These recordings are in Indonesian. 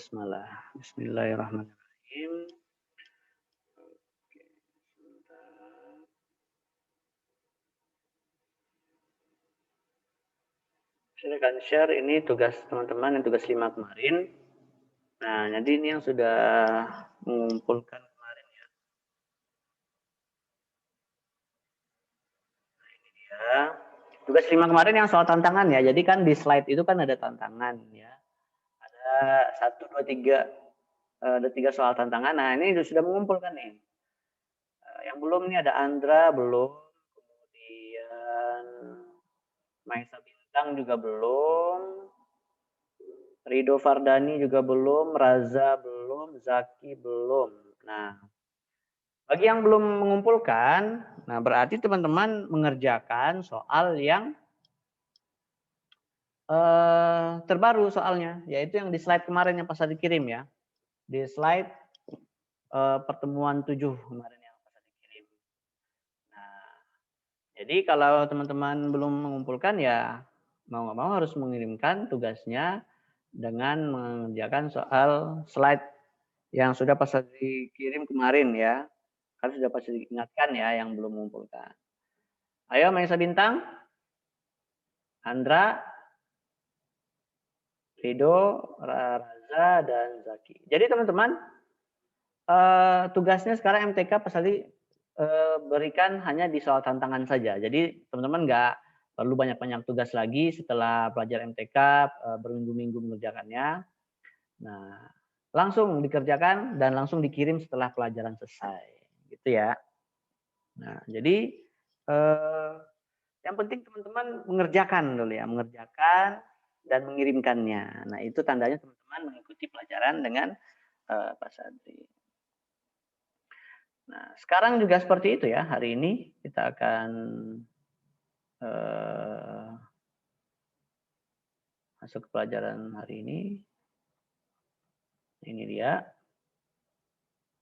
basmalah. Bismillahirrahmanirrahim. Oke, sebentar. Silakan share ini tugas teman-teman yang tugas 5 kemarin. Nah, jadi ini yang sudah mengumpulkan kemarin ya. Nah, ini dia. Tugas 5 kemarin yang soal tantangan ya. Jadi kan di slide itu kan ada tantangan ya. Ada 1, 2, 3. Ada 3 soal tantangan. Nah, ini sudah mengumpulkan nih. Yang belum nih ada Andra belum. Kemudian Maisa Bintang juga belum. Rido Fardani juga belum, Raza belum, Zaki belum. Nah, bagi yang belum mengumpulkan, nah berarti teman-teman mengerjakan soal yang terbaru soalnya, yaitu yang di slide kemarin yang pas dikirim ya. Di slide pertemuan 7 kemarin yang pas dikirim. Nah, jadi kalau teman-teman belum mengumpulkan ya mau nggak mau harus mengirimkan tugasnya dengan mengerjakan soal slide yang sudah pas dikirim kemarin ya. Kan sudah pasti diingatkan ya yang belum mengumpulkan. Ayo Maisa Bintang, Andra, Rido, Raza, dan Zaki. Jadi teman-teman, tugasnya sekarang MTK pas tadi berikan hanya di soal tantangan saja. Jadi teman-teman nggak perlu banyak-banyak tugas lagi setelah belajar MTK berminggu-minggu mengerjakannya. Nah, langsung dikerjakan dan langsung dikirim setelah pelajaran selesai, gitu ya. Nah, jadi yang penting teman-teman mengerjakan dulu ya, mengerjakan dan mengirimkannya. Nah, itu tandanya teman-teman mengikuti pelajaran dengan Pak Sadri. Nah, sekarang juga seperti itu ya. Hari ini kita akan masuk ke pelajaran hari ini. Ini dia.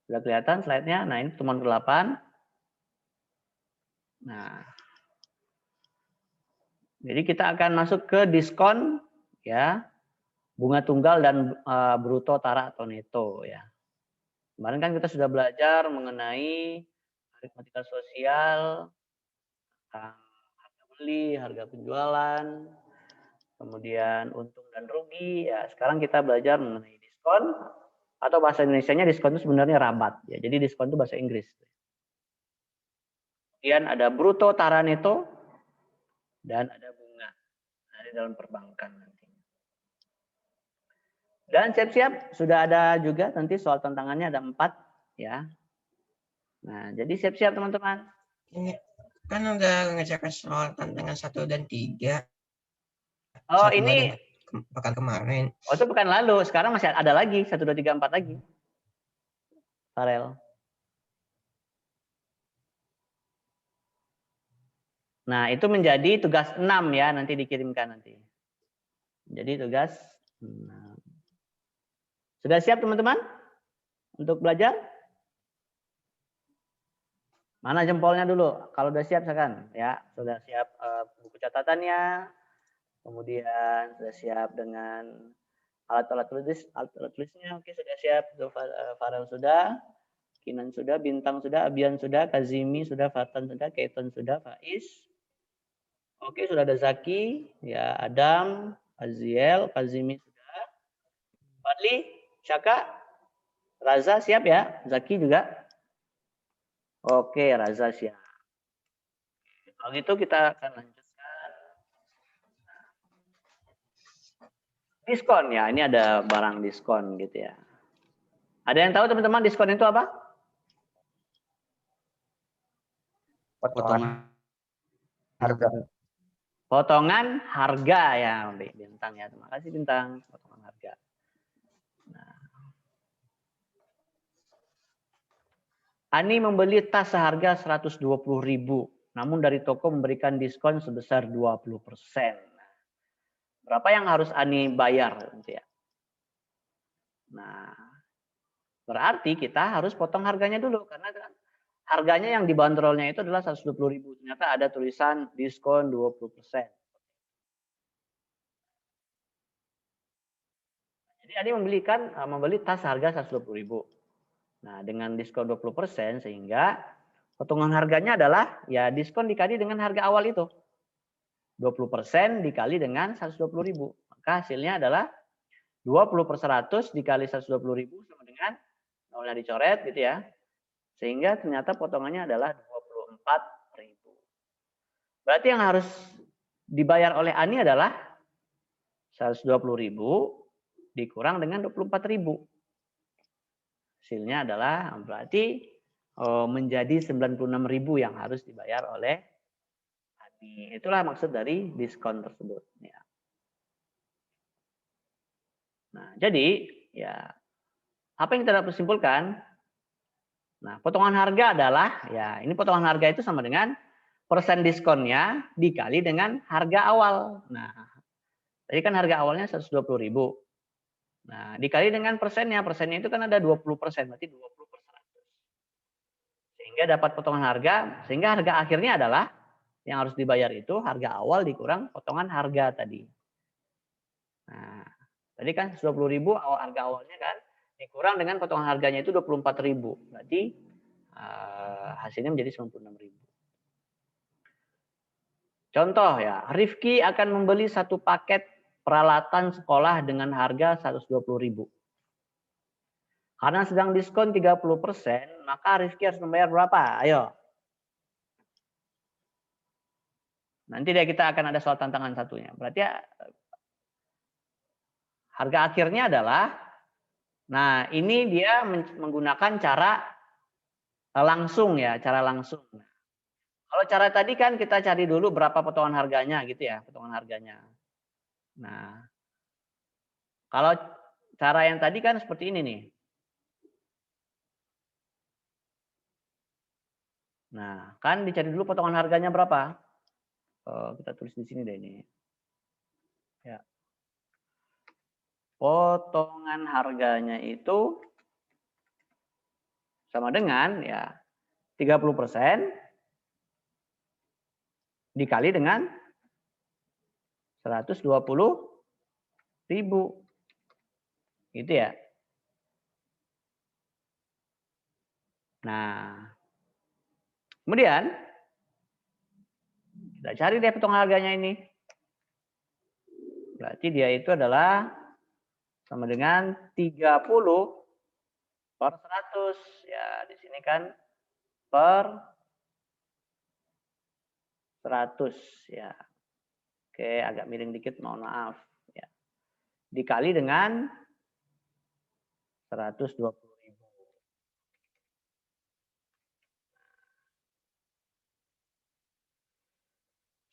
Sudah kelihatan slide-nya. Nah, ini pertemuan ke-8. Nah, jadi kita akan masuk ke diskon ya, bunga tunggal dan bruto tara atau neto ya. Kemarin kan kita sudah belajar mengenai aritmatika sosial, tentang harga beli, harga penjualan, kemudian untung dan rugi. Ya, sekarang kita belajar mengenai diskon atau bahasa Indonesianya diskon itu sebenarnya rabat ya. Jadi diskon itu bahasa Inggris. Kemudian ada bruto, tara, neto, dan ada bunga. Nah, di dalam perbankan nantinya. Dan siap-siap sudah ada juga nanti soal tantangannya ada 4 ya. Nah, jadi siap-siap teman-teman. Ini kan udah ngerjakan soal tantangan 1 dan 3. Oh, 1, 2 dan ini pekan kemarin. oh itu pekan lalu. Sekarang masih ada lagi 1, 2, 3, 4 lagi. Farel. Nah, itu menjadi tugas 6 ya, nanti dikirimkan nanti. Jadi tugas 6. Sudah siap teman-teman untuk belajar? Mana jempolnya dulu? Kalau sudah siap silakan ya. Sudah siap buku catatannya, kemudian sudah siap dengan alat-alat tulisnya. Oke, sudah siap. Farel sudah, Kinan sudah, Bintang sudah, Abian sudah, Kazimi sudah, Fatan sudah, Keton sudah, Faiz. Oke, sudah ada Zaki, ya Adam, Aziel, Kazimi sudah. Fadli, Syaka, Raza siap ya? Zaki juga? Oke, Raza siap. Kalau gitu kita akan lanjutkan. Diskon ya, ini ada barang diskon gitu ya. Ada yang tahu teman-teman diskon itu apa? Potongan harga. Potongan harga ya, Bintang ya. Terima kasih Bintang, potongan harga. Nah. Ani membeli tas seharga 120.000, namun dari toko memberikan diskon sebesar 20%. Berapa yang harus Ani bayar gitu ya? Nah, berarti kita harus potong harganya dulu karena harganya yang dibanderolnya itu adalah 120.000. Ternyata ada tulisan diskon 20%. Jadi Ani membeli tas harga 120.000. Nah, dengan diskon 20% sehingga potongan harganya adalah ya diskon dikali dengan harga awal itu. 20% dikali dengan 120.000. Maka hasilnya adalah 20/100 dikali 120.000 sama dengan nolnya dicoret gitu ya. Sehingga ternyata potongannya adalah 24.000. Berarti yang harus dibayar oleh Ani adalah 120.000 dikurang dengan 24.000. Hasilnya adalah berarti menjadi 96.000 yang harus dibayar oleh Ani. Itulah maksud dari diskon tersebut. Ya. Nah, jadi ya apa yang kita dapat simpulkan? Nah, potongan harga adalah ya ini potongan harga itu sama dengan persen diskonnya dikali dengan harga awal. Nah, tadi kan harga awalnya 120.000. Nah, dikali dengan persennya. Persennya itu kan ada 20%, berarti 20/100. Sehingga dapat potongan harga, sehingga harga akhirnya adalah yang harus dibayar itu harga awal dikurang potongan harga tadi. Nah, tadi kan 120.000 harga awalnya kan dikurang dengan potongan harganya itu 24.000. Berarti hasilnya menjadi 96.000. Contoh ya, Rifki akan membeli satu paket peralatan sekolah dengan harga 120.000. Karena sedang diskon 30%, maka Rifki harus membayar berapa? Ayo. Nanti deh kita akan ada soal tantangan satunya. Berarti ya, harga akhirnya adalah, nah ini dia menggunakan cara langsung ya, cara langsung. Kalau cara tadi kan kita cari dulu berapa potongan harganya gitu ya, potongan harganya. Nah, kalau cara yang tadi kan seperti ini nih. Nah, kan dicari dulu potongan harganya berapa? Kita tulis di sini deh ini. Ya. Potongan harganya itu sama dengan ya 30% dikali dengan 120.000. Gitu ya. Nah, kemudian kita cari deh potongan harganya ini. Berarti dia itu adalah sama dengan 30/100. Ya, di sini kan per 100 ya. Oke, agak miring dikit, mohon maaf ya. Dikali dengan 120.000.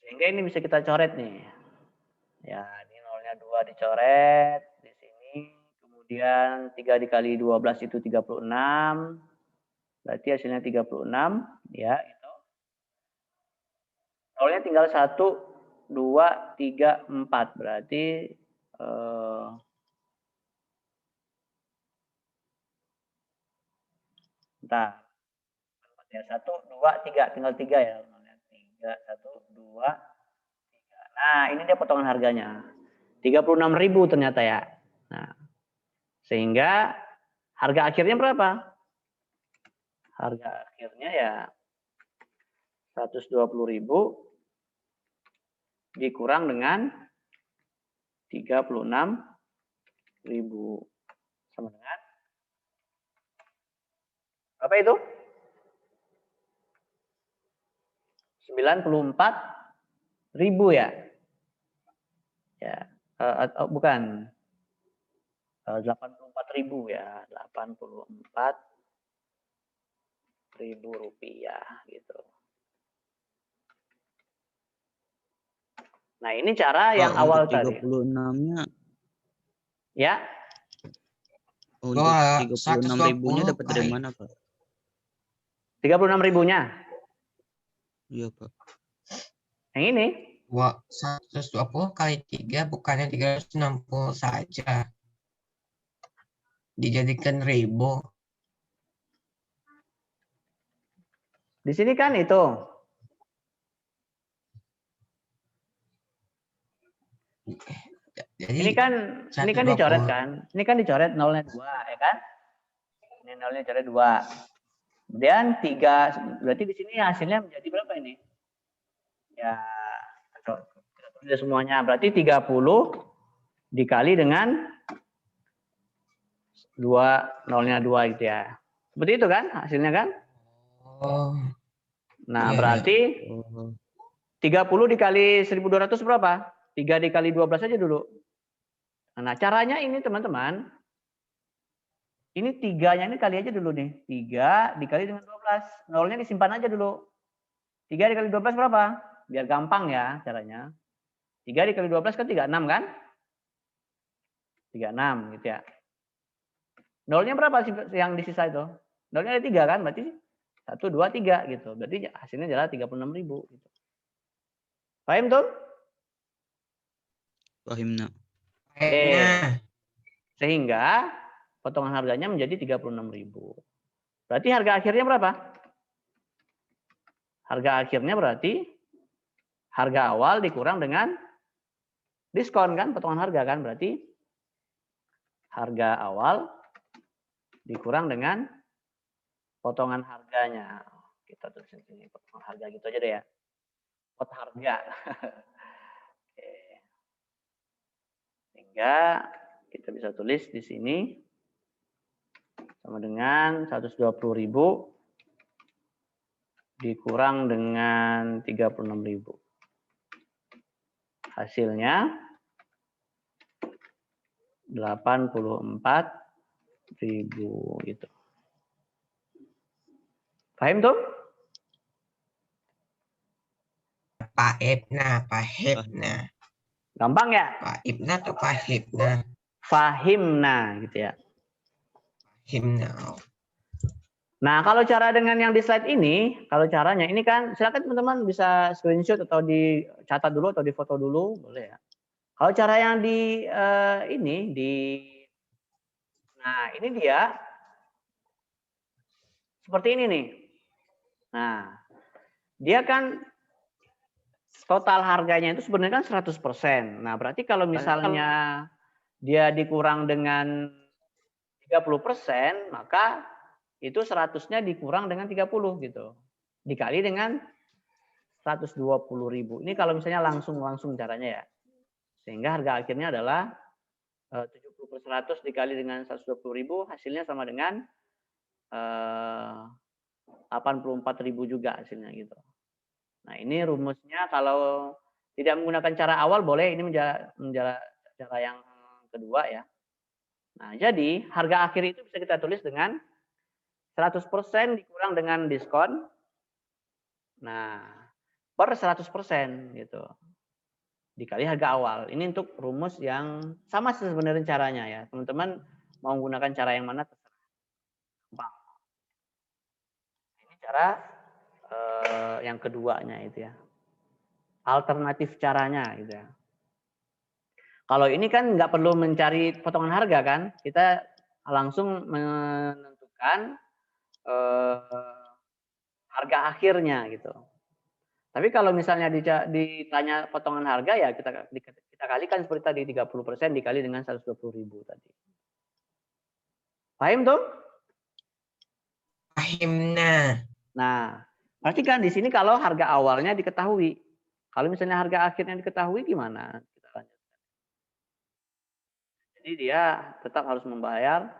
Sehingga ini bisa kita coret nih. Ya, ini nolnya 2 dicoret di sini. Kemudian 3 dikali 12 itu 36. Berarti hasilnya 36 ya itu. Nolnya tinggal 1, 2, 3, 4. Berarti bentar. 1, 2, 3. Tinggal 3 ya. 3, 1, 2, 3. Nah, ini dia potongan harganya. 36.000 ternyata ya. Nah, sehingga harga akhirnya berapa? Harga akhirnya ya 120.000 dikurang dengan 36.000 sama dengan apa itu? 94.000 ya. Ya, bukan 84.000 ya, 84.000 rupiah gitu. Nah, ini cara yang awal tadi. 36-nya. Ya. Untuk 36.000-nya dapat dari mana, Pak? 36.000-nya? Iya, Pak. Yang ini? 120 kali 3 bukannya 360 saja. Dijadikan ribu. Di sini kan itu. Jadi Ini kan 120. dicoret kan? Ini kan dicoret nolnya 2, ya kan? Ini nolnya dicoret 2. Kemudian 3, berarti di sini hasilnya menjadi berapa ini? Ya, tulis semuanya. Berarti 30 dikali dengan 2, nolnya 2 gitu ya. Seperti itu kan hasilnya kan? Oh, Nah, iya. berarti 30 dikali 1.200 berapa? 3 dikali 12 aja dulu. Nah, caranya ini teman-teman. Ini 3-nya ini kali aja dulu nih. 3 dikali dengan 12. Nolnya disimpan aja dulu. 3 dikali 12 berapa? Biar gampang ya caranya. 3 dikali 12 kan 36 kan? 36 gitu ya. Nolnya berapa yang di sisa itu? Nolnya ada 3 kan? Berarti 1, 2, 3 gitu. Berarti hasilnya adalah 36.000 gitu. Paham tuh? Paham, nak. Akhirnya Sehingga potongan harganya menjadi 36.000. Berarti harga akhirnya berapa? Harga akhirnya berarti harga awal dikurang dengan diskon kan? Potongan harga kan? Berarti harga awal dikurang dengan potongan harganya. Kita tulisin sini potongan harga gitu aja deh ya. Pot harga. Oke. Sehingga kita bisa tulis di sini sama dengan 120.000 dikurang dengan 36.000. Hasilnya 84.000 gitu. Paham tuh? Pak Ibna. Gampang ya? Pak Ibna atau Pak Hibna? Fahimna gitu ya. Hibna. Nah, kalau cara dengan yang di slide ini, kalau caranya ini kan silakan teman-teman bisa screenshot atau dicatat dulu atau difoto dulu, boleh ya. Kalau cara yang di nah, ini dia seperti ini nih. Nah, dia kan total harganya itu sebenarnya kan 100%. Nah, berarti kalau misalnya dia dikurang dengan 30%, maka itu 100-nya dikurang dengan 30 gitu. Dikali dengan 120.000. Ini kalau misalnya langsung caranya ya. Sehingga harga akhirnya adalah 70 per 100 dikali dengan 120.000 hasilnya sama dengan 84.000 juga hasilnya gitu. Nah, ini rumusnya kalau tidak menggunakan cara awal boleh, ini menjadi cara yang kedua ya. Nah, jadi harga akhir itu bisa kita tulis dengan 100% dikurang dengan diskon. Nah, per 100% gitu. Dikali harga awal. Ini untuk rumus yang sama sebenarnya caranya ya. Teman-teman mau menggunakan cara yang mana terserah. Ini cara yang keduanya itu ya. Alternatif caranya gitu ya. Kalau ini kan nggak perlu mencari potongan harga kan, kita langsung menentukan harga akhirnya gitu. Tapi kalau misalnya ditanya potongan harga ya kita kalikan seperti tadi 30% dikali dengan 120.000 tadi. Paham tuh? Fahimna. Nah, berarti kan di sini kalau harga awalnya diketahui. Kalau misalnya harga akhirnya diketahui gimana? Kita lanjutkan. Jadi dia tetap harus membayar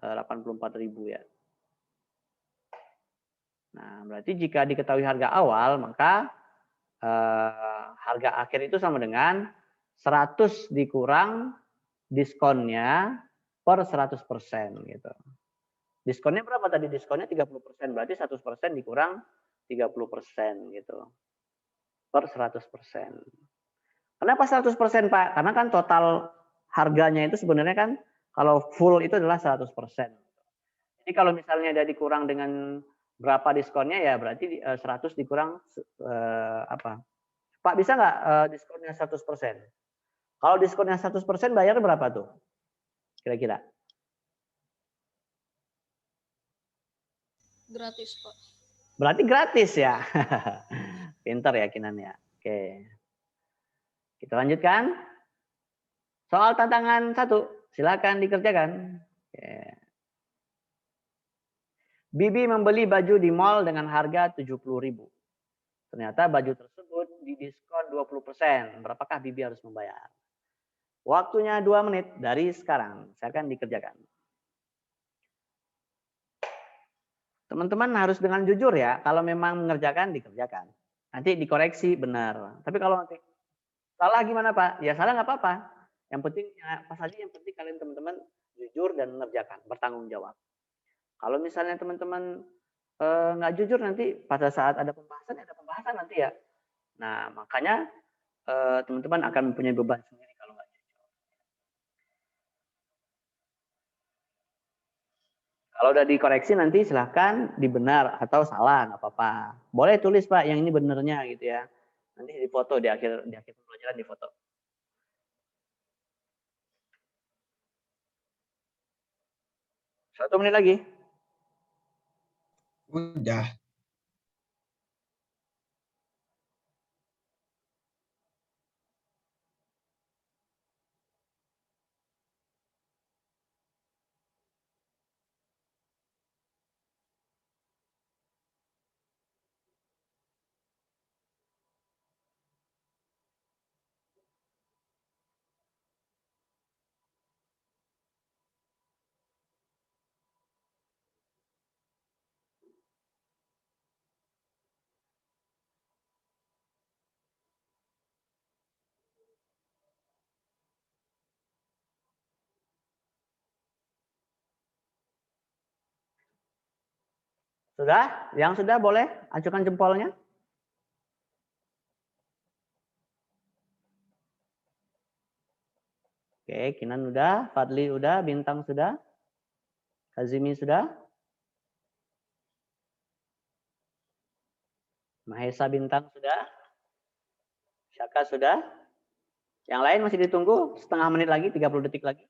84.000 ya. Nah, berarti jika diketahui harga awal, maka harga akhir itu sama dengan 100 dikurang diskonnya per 100% gitu. Diskonnya berapa tadi? Diskonnya 30%, berarti 100% dikurang 30% gitu. Per 100%. Kenapa 100%, Pak? Karena kan total harganya itu sebenarnya kan kalau full itu adalah 100%. Jadi kalau misalnya ada dikurang dengan berapa diskonnya ya berarti 100 dikurang apa? Pak bisa nggak diskonnya 100%? Kalau diskonnya 100% bayar berapa tuh? Kira-kira? Gratis, Pak. Berarti gratis ya. Pintar ya Kinan ya. Oke. Kita lanjutkan. Soal tantangan 1, silakan dikerjakan. Oke. Bibi membeli baju di mall dengan harga 70.000. Ternyata baju tersebut didiskon 20%. Berapakah Bibi harus membayar? Waktunya 2 menit dari sekarang. Silakan dikerjakan. Teman-teman harus dengan jujur ya. Kalau memang mengerjakan, dikerjakan. Nanti dikoreksi benar. Tapi kalau nanti salah gimana Pak? Ya salah nggak apa-apa. Yang penting ya, apa saja yang penting kalian teman-teman jujur dan mengerjakan, bertanggung jawab. Kalau misalnya teman-teman nggak jujur nanti pada saat ada pembahasan nanti ya. Nah makanya teman-teman akan mempunyai beban sendiri kalau nggak jujur. Kalau udah dikoreksi nanti silahkan dibenar atau salah nggak apa-apa. Boleh tulis Pak yang ini benernya gitu ya. Nanti difoto di akhir pembelajaran difoto. Satu menit lagi. Udah. Sudah? Yang sudah boleh acukan jempolnya. Oke, Kinan udah, Fadli udah, Bintang sudah, Kazimi sudah, Mahesa Bintang sudah, Syaka sudah. Yang lain masih ditunggu setengah menit lagi, 30 detik lagi.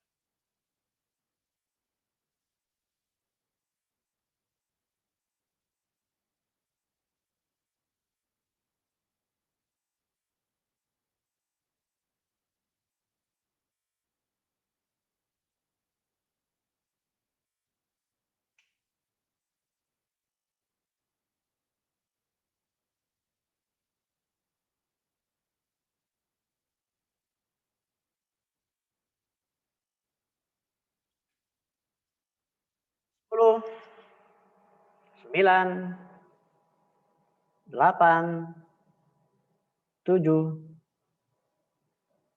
Sepuluh, 9, 8, 7,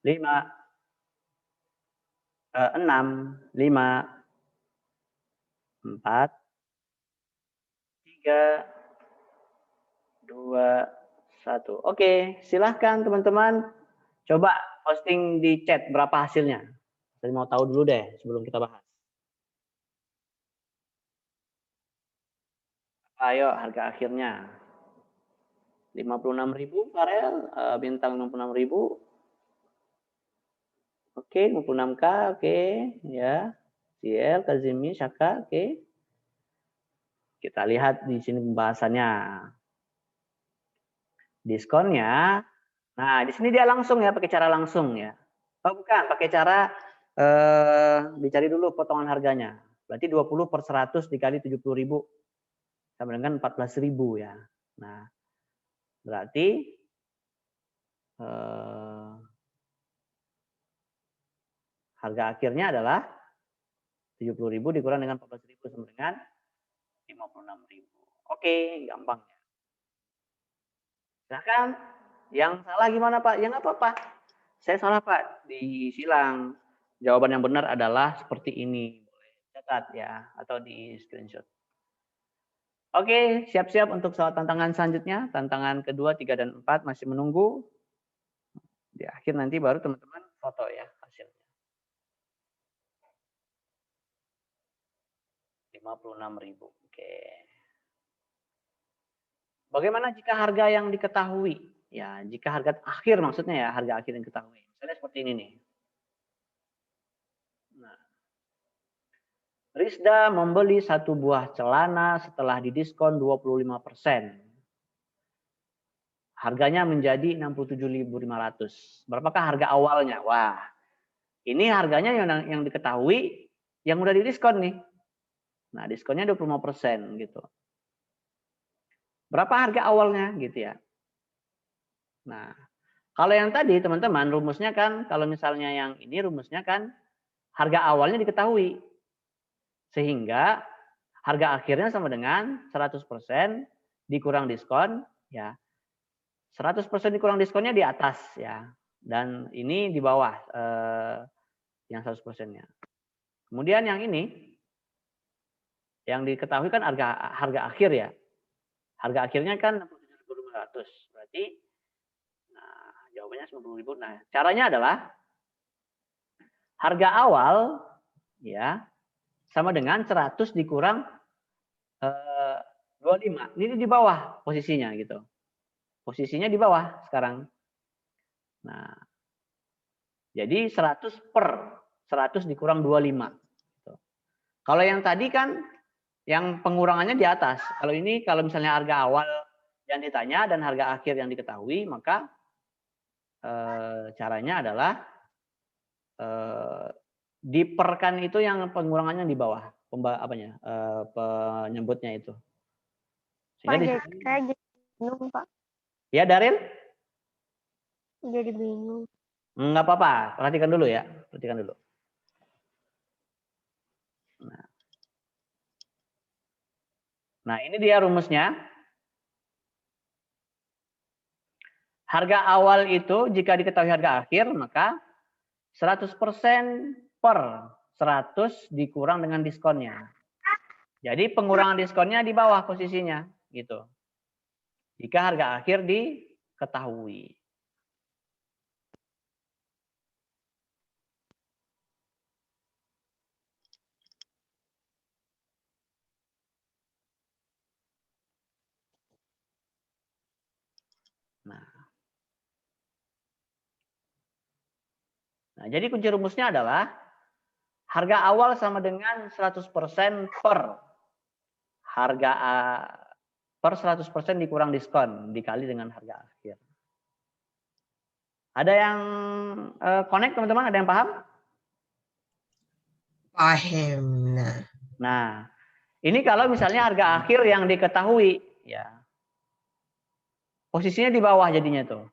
5, 6, 5, 4, 3, 2, 1. Oke, silahkan teman-teman coba posting di chat berapa hasilnya. Saya mau tahu dulu deh sebelum kita bahas. Ayo harga akhirnya. 56.000 Farel, Bintang 66.000. Oke, 56K, oke, ya. CL, Kazimi, Syaka, oke. Kita lihat di sini pembahasannya. Diskonnya, nah di sini dia langsung ya, pakai cara langsung ya. Oh bukan, pakai cara dicari dulu potongan harganya. Berarti 20 per 100 dikali 70.000 sama dengan 14.000 ya. Nah, berarti harga akhirnya adalah 70.000 dikurang dengan 14.000 sama dengan 56.000. Oke, gampang ya. Silahkan. Yang salah gimana Pak? Ya nggak apa-apa. Saya salah Pak, disilang. Jawaban yang benar adalah seperti ini. Boleh catat ya, atau di screenshot. Oke, siap-siap untuk soal tantangan selanjutnya. Tantangan kedua, 3, dan 4 masih menunggu. Di akhir nanti baru teman-teman foto ya hasilnya. 56.000. Oke. Bagaimana jika harga yang diketahui? Ya, jika harga akhir maksudnya ya, harga akhir yang diketahui. Misalnya seperti ini nih. Nah, Rizda membeli satu buah celana setelah didiskon 25%. Harganya menjadi 67.500. Berapakah harga awalnya? Wah, Ini harganya yang diketahui yang udah didiskon nih. Nah, diskonnya 25% gitu. Berapa harga awalnya gitu ya. Nah, kalau yang tadi teman-teman rumusnya kan, kalau misalnya yang ini rumusnya kan harga awalnya diketahui. Sehingga harga akhirnya sama dengan 100% dikurang diskon ya. 100% dikurang diskonnya di atas ya. Dan ini di bawah yang 100%-nya. Kemudian yang ini yang diketahui kan harga akhir ya. Harga akhirnya kan 67.500. Berarti nah, jawabannya 90.000. Nah, caranya adalah harga awal ya sama dengan 100 dikurang 25. Ini di bawah posisinya gitu. Posisinya di bawah sekarang. Nah, jadi 100 per 100 dikurang 25. Gitu. Kalau yang tadi kan yang pengurangannya di atas. Kalau ini kalau misalnya harga awal yang ditanya dan harga akhir yang diketahui, maka caranya adalah diperkan itu yang pengurangannya di bawah penyebutnya itu. Sehingga Pak, saya jadi bingung, Pak. Ya, Daril? Jadi bingung. Enggak apa-apa, perhatikan dulu ya. Perhatikan dulu. Nah, ini dia rumusnya. Harga awal itu jika diketahui harga akhir, maka 100% per 100 dikurang dengan diskonnya. Jadi pengurangan diskonnya di bawah posisinya, gitu. Jika harga akhir diketahui. Nah, jadi kunci rumusnya adalah harga awal sama dengan 100% per harga per 100% dikurang diskon dikali dengan harga akhir. Ada yang connect teman-teman? Ada yang paham? Paham. Nah, ini kalau misalnya harga akhir yang diketahui, ya posisinya di bawah jadinya tuh.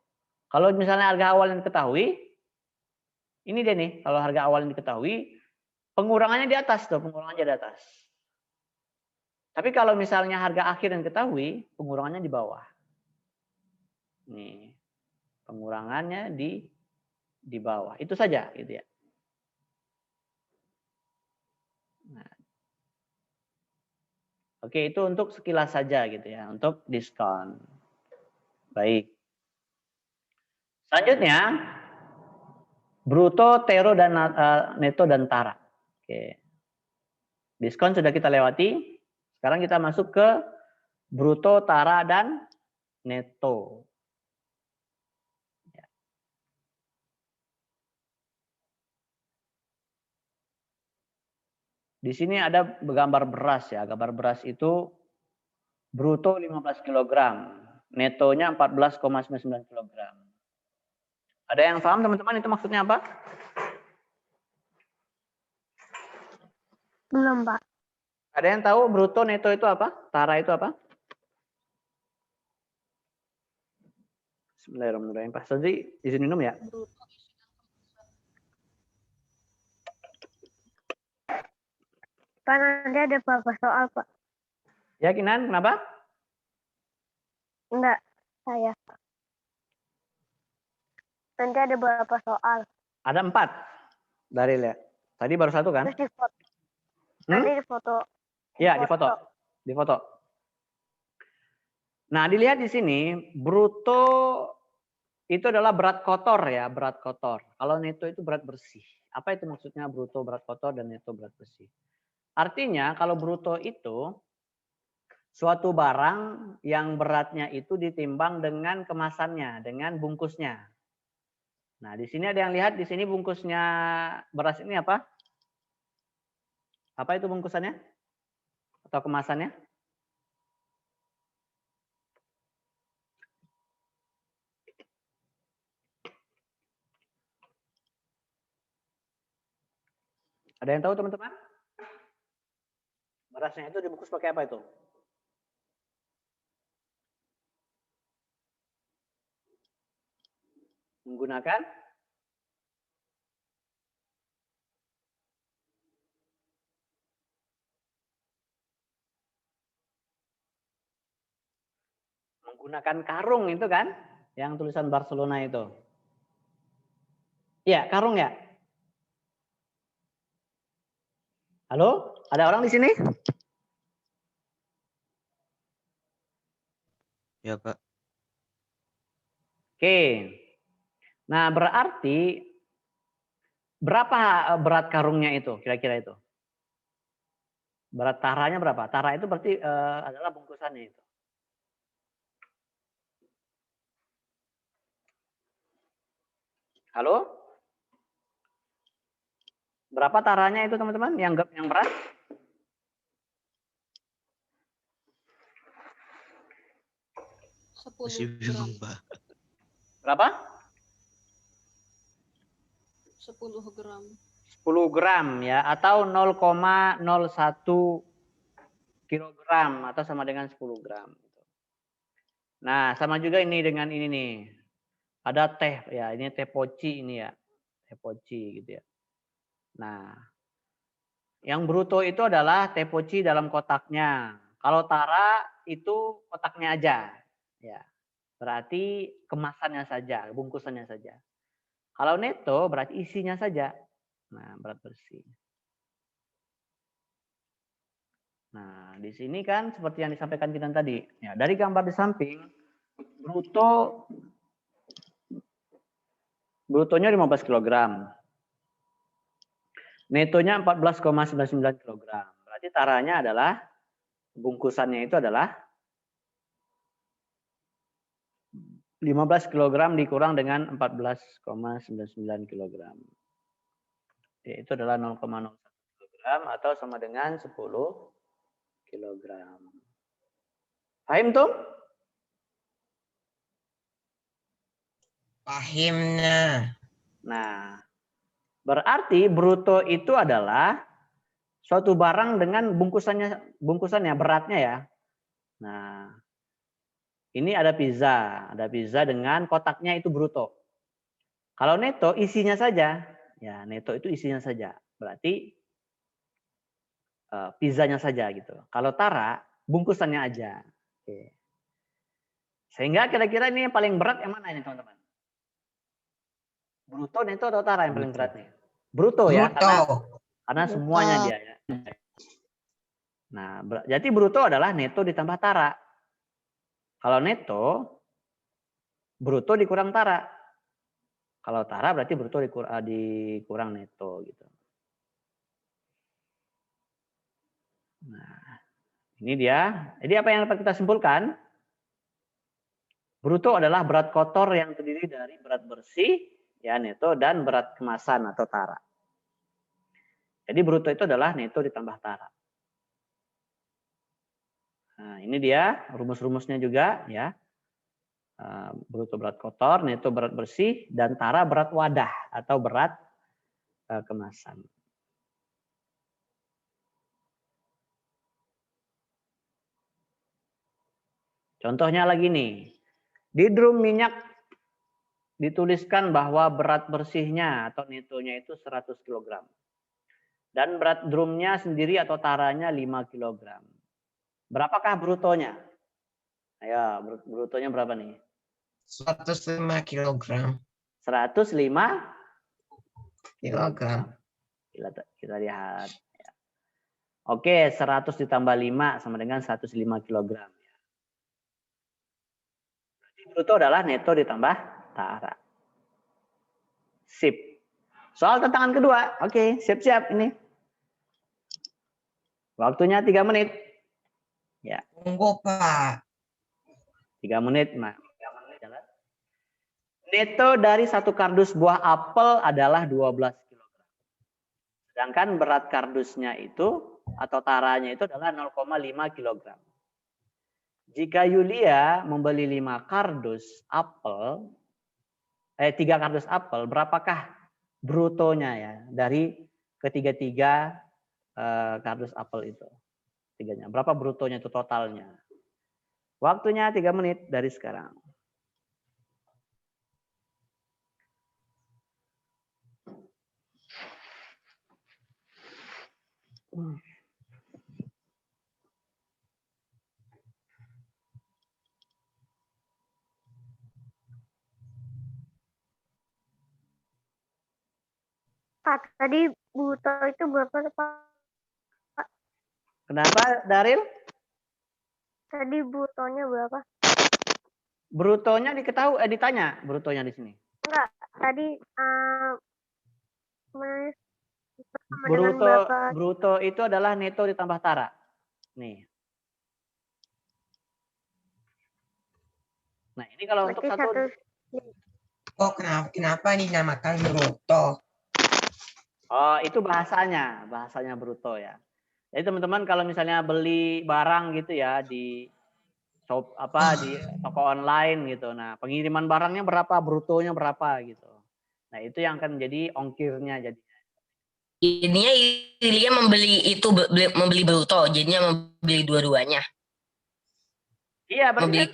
Kalau misalnya harga awal yang diketahui, ini dia nih. Kalau harga awal yang diketahui, pengurangannya di atas tuh, pengurangannya di atas. Tapi kalau misalnya harga akhir yang diketahui, pengurangannya di bawah. Nih, pengurangannya di bawah. Itu saja, gitu ya. Nah. Oke, itu untuk sekilas saja gitu ya, untuk diskon. Baik. Selanjutnya, bruto, tero, dan neto, dan tara. Oke. Diskon sudah kita lewati. Sekarang kita masuk ke bruto, tara, dan neto. Di sini ada gambar beras ya. Gambar beras itu bruto 15 kg. Netonya 14,99 kg. Ada yang paham teman-teman itu maksudnya apa? Belum, Pak. Ada yang tahu bruto neto itu apa? Tara itu apa? Bismillahirrahmanirrahim. Pak Sadri, izin minum ya. Pak, nanti ada beberapa soal, Pak. Yakinan, kenapa? Enggak, saya. Nanti ada beberapa soal. Ada 4 dari lihat. Tadi baru 1 kan? Terus di foto. Nanti di foto. Iya, di foto. Di foto. Nah, dilihat di sini bruto itu adalah berat kotor ya, berat kotor. Kalau neto itu berat bersih. Apa itu maksudnya bruto berat kotor dan neto berat bersih? Artinya kalau bruto itu suatu barang yang beratnya itu ditimbang dengan kemasannya, dengan bungkusnya. Nah, di sini ada yang lihat di sini bungkusnya beras ini apa? Apa itu bungkusannya? Atau kemasannya? Ada yang tahu teman-teman? Berasnya itu dibungkus pakai apa itu? Menggunakan karung itu kan, yang tulisan Barcelona itu. Iya, karung ya. Halo, ada orang di sini? Ya, Pak. Oke. Nah, berarti berapa berat karungnya itu kira-kira itu? Berat taranya berapa? Tara itu berarti adalah bungkusannya itu. Halo? Berapa taranya itu teman-teman yang berat? Masih bingung, Pak. Berapa? 10 gram. 10 gram ya, atau 0,01 kilogram atau sama dengan 10 gram. Nah, sama juga ini dengan ini nih. Ada teh ya, ini teh poci ini ya. Teh poci gitu ya. Nah, yang bruto itu adalah teh poci dalam kotaknya. Kalau tara itu kotaknya aja. Ya. Berarti kemasannya saja, bungkusannya saja. Kalau neto berarti isinya saja. Nah, berat bersih. Nah, di sini kan seperti yang disampaikan kita tadi. Ya, dari gambar di samping, brutonya 15 kg. Netonya 14,99 kg. Berarti taranya adalah, bungkusannya itu adalah 15 kg dikurang dengan 14,99 kg. Itu adalah 0,01 kg atau sama dengan 10 kg. Paham tuh? Pahimnya. Nah, berarti bruto itu adalah suatu barang dengan bungkusannya beratnya ya. Nah, ini ada pizza dengan kotaknya itu bruto. Kalau neto isinya saja, ya neto itu isinya saja. Berarti pizzanya saja gitu. Kalau tara bungkusannya aja. Oke. Sehingga kira-kira ini yang paling berat yang mana ini teman-teman? Bruto, neto atau tara yang paling berat nih? Bruto ya, karena semuanya dia ya. Nah, jadi bruto adalah neto ditambah tara. Kalau neto, bruto dikurang tara. Kalau tara berarti bruto dikurang neto gitu. Nah, ini dia. Jadi apa yang dapat kita simpulkan? Bruto adalah berat kotor yang terdiri dari berat bersih, ya neto, dan berat kemasan atau tara. Jadi bruto itu adalah neto ditambah tara. Nah, ini dia rumus-rumusnya juga ya. Bruto berat kotor, neto berat bersih, dan tara berat wadah atau berat kemasan. Contohnya lagi nih, di drum minyak dituliskan bahwa berat bersihnya atau netonya itu 100 kg. Dan berat drumnya sendiri atau taranya 5 kg. Berapakah brutonya? Ayo, brutonya berapa nih? 105 kg. 105 kg. Kita lihat. Oke, 100 ditambah 5 sama dengan 105 kg. Bruto adalah neto ditambah tara. Sip. Soal tantangan kedua. Oke, siap-siap ini. Waktunya 3 menit. Ya. Tunggu, Pak. 3 menit, Mak. Neto dari satu kardus buah apel adalah 12 kg. Sedangkan berat kardusnya itu atau taranya itu adalah 0,5 kg. Jika Yulia membeli 3 kardus apel, berapakah brutonya ya dari ketiga kardus apel itu. Tiganya. Berapa brutonya itu totalnya? Waktunya 3 menit dari sekarang. Pak, tadi bruto itu berapa, Pak? Kenapa, Daril? Tadi brutonya berapa? Brutonya ditanya brutonya di sini. Enggak, tadi sama dengan berapa? Bruto itu adalah neto ditambah tara. Nih. Nah, ini kalau untuk Berarti Oh, kenapa dinamakan bruto? Oh, itu bahasanya bruto ya. Jadi teman-teman kalau misalnya beli barang gitu ya di shop di toko online gitu. Nah, pengiriman barangnya berapa, brutonya berapa gitu. Nah, itu yang akan menjadi ongkirnya jadi. Jadinya Ilya membeli bruto, jadinya membeli dua-duanya. Iya, berarti Membeli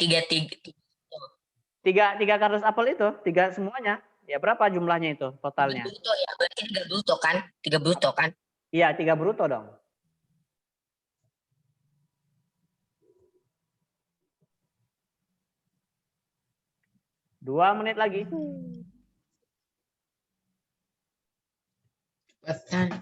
kan tiga kardus apel itu, 3 semuanya. Ya berapa jumlahnya itu totalnya? Bruto ya, berarti 3 bruto kan? 3 bruto kan? Iya, 3 bruto dong. Dua menit lagi. Cepetan.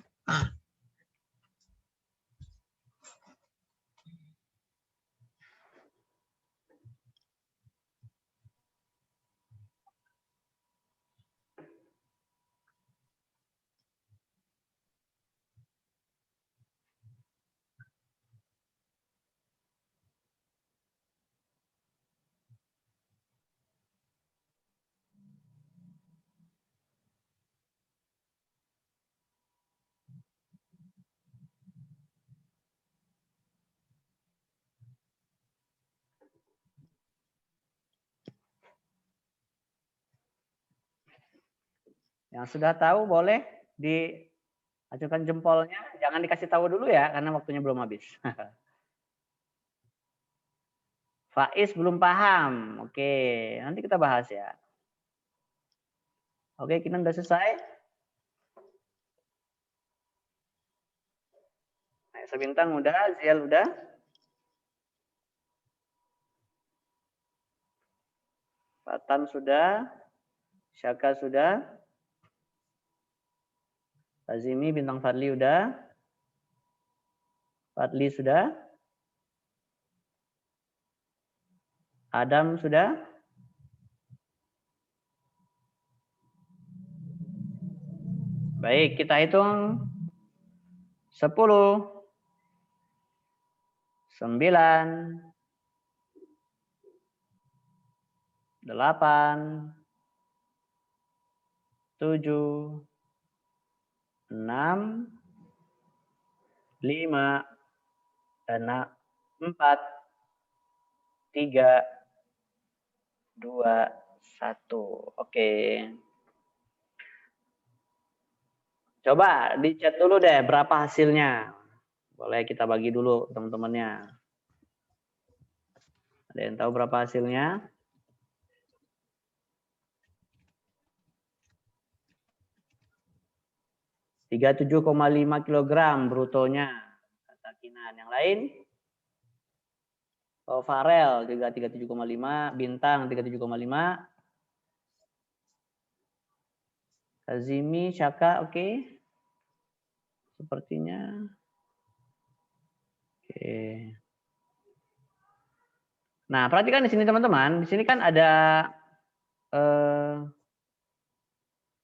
Yang sudah tahu boleh diajukan jempolnya. Jangan dikasih tahu dulu ya, karena waktunya belum habis. Faiz belum paham. Oke, nanti kita bahas ya. Oke, kita udah selesai. Sebintang udah, Zial udah. Fatan sudah. Syaka sudah. Azimi Bintang Fadli udah. Fadli sudah. Adam sudah. Baik, kita hitung 10, 9, 8, 7, 6, 5, 4, 3, 2, 1. Oke. Coba di chat dulu deh berapa hasilnya. Boleh kita bagi dulu teman-temannya. Ada yang tahu berapa hasilnya? ,5 kilogram brutonya. Kata Kinan. Yang lain? Oh, Farel juga 37,5, Bintang 37,5. Azimi, Syaka, oke. Sepertinya. Oke. Nah, perhatikan di sini teman-teman. Di sini kan ada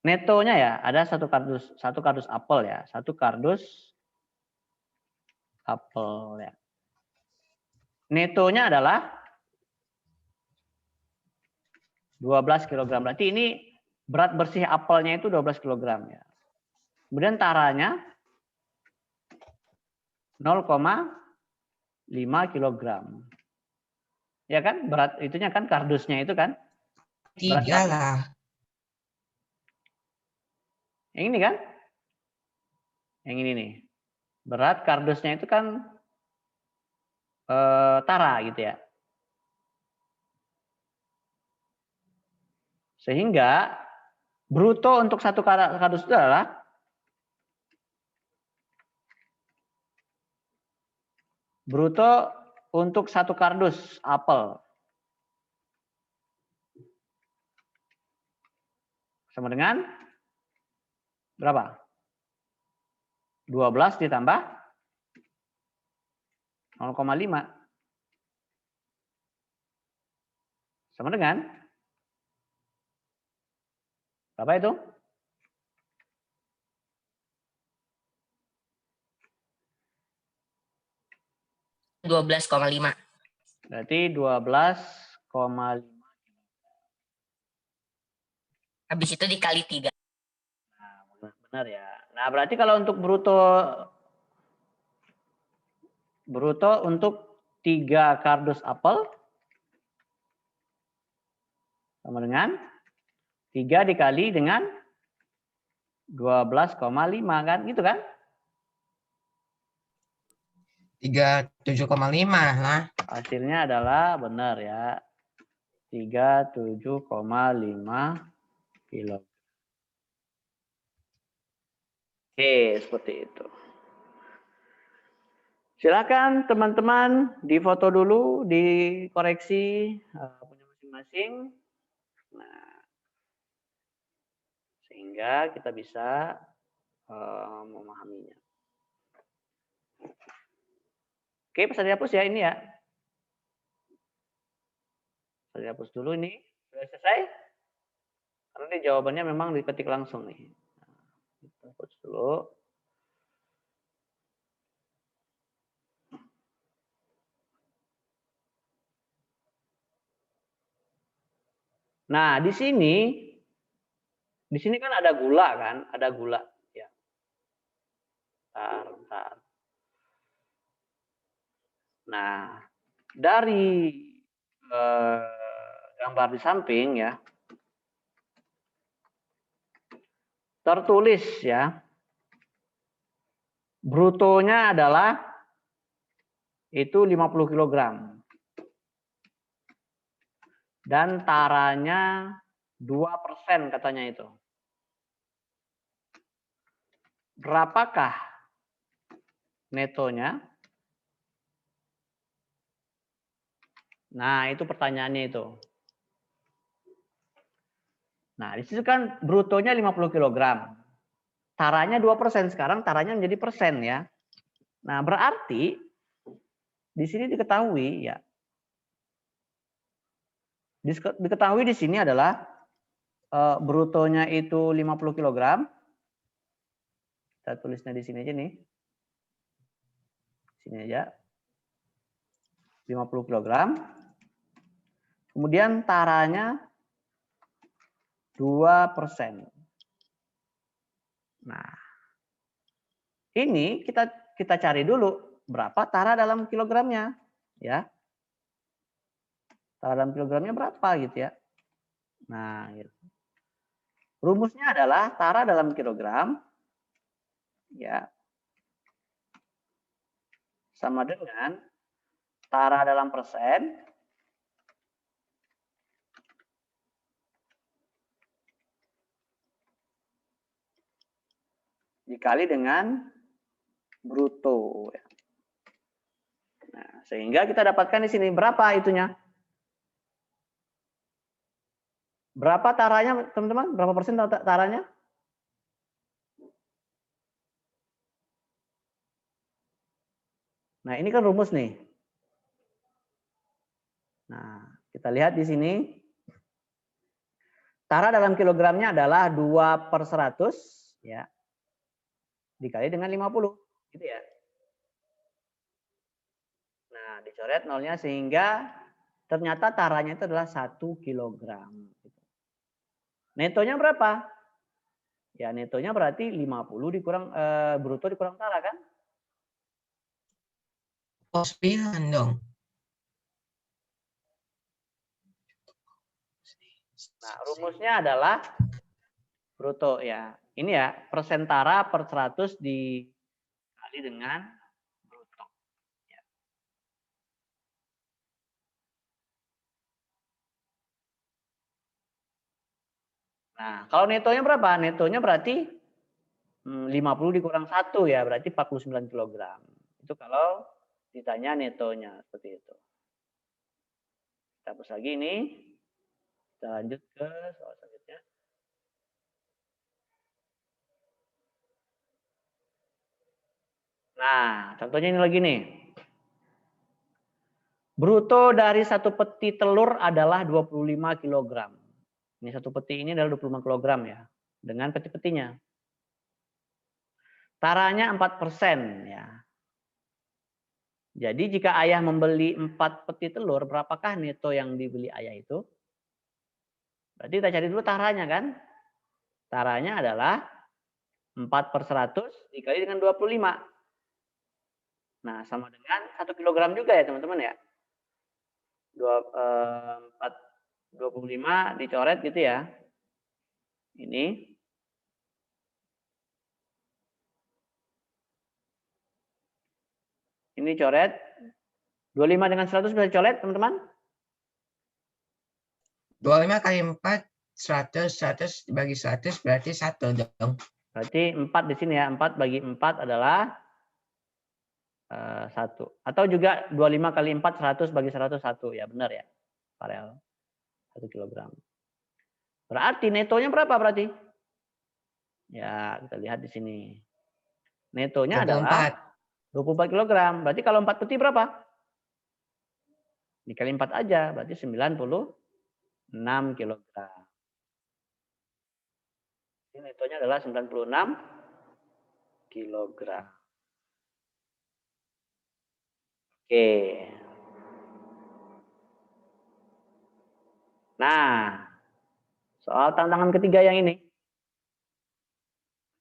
netonya ya. Ada satu kardus apel ya. Satu kardus apel ya. Netonya adalah 12 kg. Berarti ini berat bersih apelnya itu 12 kg ya. Kemudian taranya 0,5 kg. Ya kan? Berat itunya kan kardusnya itu kan? 3 lah. Yang ini kan? Yang ini nih. Berat kardusnya itu kan tara gitu ya. Sehingga bruto untuk satu kardus itu adalah bruto untuk satu kardus apel sama dengan berapa? 12 ditambah 0,5 sama dengan berapa itu? -12,5. Berarti 12,5. Habis itu dikali 3. Nah, benar ya. Nah, berarti kalau untuk bruto untuk 3 kardus apel sama dengan 3 dikali dengan 12,5 kan? Gitu kan? 37,5 lah. Hasilnya adalah benar ya. 37,5 kilo. Oke, seperti itu. Silakan teman-teman difoto dulu, dikoreksi punya masing-masing. Nah, sehingga kita bisa memahaminya. Oke, bisa dihapus ya ini ya. Bisa dihapus dulu ini. Sudah selesai? Karena ini jawabannya memang diketik langsung nih. Nah, kita hapus dulu. Nah, di sini kan ada gula kan, ada gula ya. Bentar. Nah, dari gambar di samping ya, tertulis ya, brutonya adalah itu 50 kg. Dan taranya 2% katanya itu. Berapakah netonya? Nah, itu pertanyaannya itu. Nah, di situ kan brutonya 50 kg. Taranya 2%, sekarang taranya menjadi persen ya. Nah, berarti di sini diketahui ya. Diketahui di sini adalah brutonya itu 50 kg. Kita tulisnya di sini aja nih. Sini aja. 50 kg. Kemudian taranya 2%. Nah, ini kita cari dulu berapa tara dalam kilogramnya, ya. Tara dalam kilogramnya berapa gitu ya. Nah, gitu. Rumusnya adalah tara dalam kilogram ya sama dengan tara dalam persen dikali dengan bruto. Nah, sehingga kita dapatkan di sini berapa itunya? Berapa taranya, teman-teman? Berapa persen taranya? Nah, ini kan rumus nih. Nah, kita lihat di sini. Tara dalam kilogramnya adalah 2/100 ya. Dikali dengan 50 gitu ya. Nah, dicoret nolnya sehingga ternyata taranya itu adalah 1 kilogram. Netonya berapa? Ya, netonya berarti 50 dikurang bruto dikurang tara kan? Oh, 9 dong. Nah, rumusnya adalah bruto ya. Ini ya, persen tara per 100 dikali dengan bruto. Ya. Nah, kalau netonya berapa? Netonya berarti 50 dikurang 1 ya, berarti 49 kg. Itu kalau ditanya netonya seperti itu. Kita hapus lagi ini. Kita lanjut ke soal selanjutnya. Nah, contohnya ini lagi nih. Bruto dari satu peti telur adalah 25 kg. Ini satu peti ini adalah 25 kg ya. Dengan peti-petinya. Taranya 4% ya. Jadi jika ayah membeli 4 peti telur, berapakah neto yang dibeli ayah itu? Berarti kita cari dulu taranya kan. Taranya adalah 4/100 dikali dengan 25. Nah, sama dengan 1 kg juga ya teman-teman ya. 25 dicoret gitu ya. Ini. Ini coret. 25 dengan 100 bisa coret teman-teman? 25 kali 4, 100, 100 dibagi 100 berarti 1 dong. Berarti 4 di sini ya. 4 bagi 4 adalah 1. Atau juga 25 kali 4, 100 bagi 100, 1. Ya benar ya. Farel. 1 kg. Berarti netonya berapa berarti? Ya, kita lihat di sini. Netonya 24. adalah 24 kg. Berarti kalau 4 peti berapa? Dikali 4 aja, berarti 96 kg. Ini netonya adalah 96 kg. Oke. Nah, soal tantangan ketiga yang ini.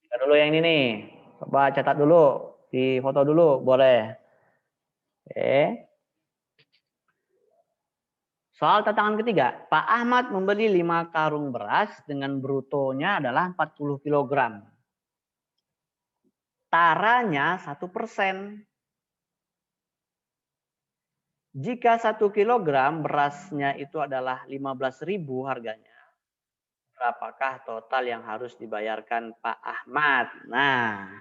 Kita dulu yang ini nih. Coba catat dulu, di foto dulu, boleh. Oke. Soal tantangan ketiga, Pak Ahmad membeli 5 karung beras dengan brutonya adalah 40 kg. Taranya 1%. Jika 1 kg berasnya itu adalah 15.000 harganya, berapakah total yang harus dibayarkan Pak Ahmad? Nah,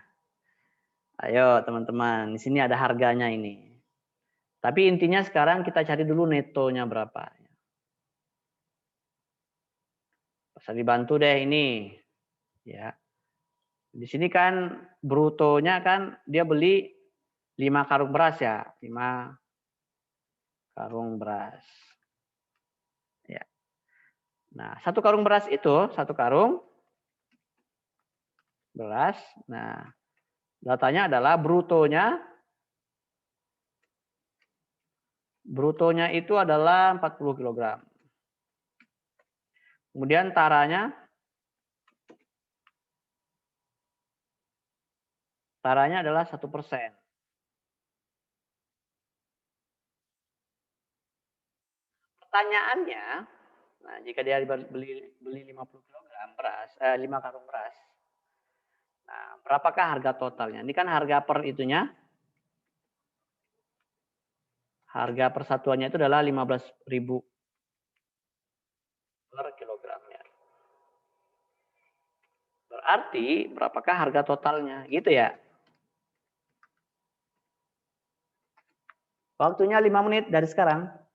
ayo teman-teman, di sini ada harganya ini. Tapi intinya sekarang kita cari dulu netonya berapa. Bisa dibantu deh ini. Ya. Di sini kan brutonya kan dia beli 5 karung beras ya, 5 karung beras. Ya. Nah, 1 karung beras itu, 1 karung beras. Nah, datanya adalah brutonya itu adalah 40 kg. Kemudian taranya adalah 1%. Pertanyaannya, nah jika dia beli 50 kg beras, 5 karung beras. Nah, berapakah harga totalnya? Ini kan harga per itunya. Harga persatuannya itu adalah 15.000 per kilogramnya. Berarti berapakah harga totalnya? Gitu ya. Waktunya 5 menit dari sekarang.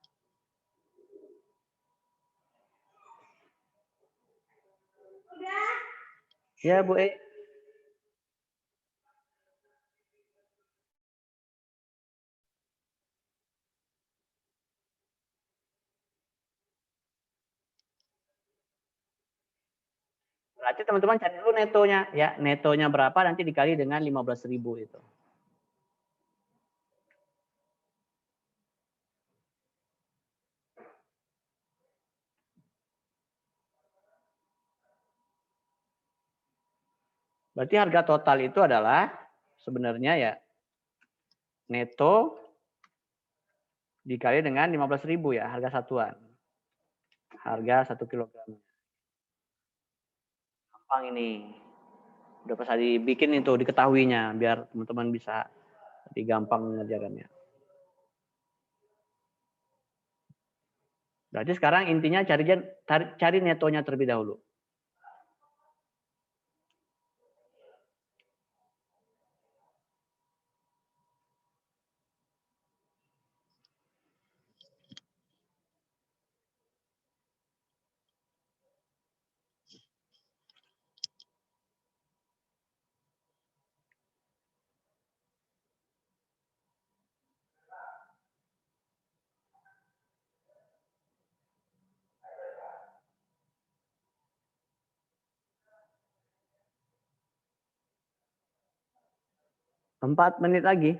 Ya, Bu E. Berarti teman-teman cari dulu netonya. Ya, netonya berapa nanti dikali dengan 15.000 itu. Berarti harga total itu adalah sebenarnya ya neto dikali dengan 15.000 ya, harga satuan. Harga 1 kg. Gampang ini. Udah pas dibikin itu diketahuinya biar teman-teman bisa lebih gampang mengerjakannya. Berarti sekarang intinya cari netonya terlebih dahulu. Empat menit lagi.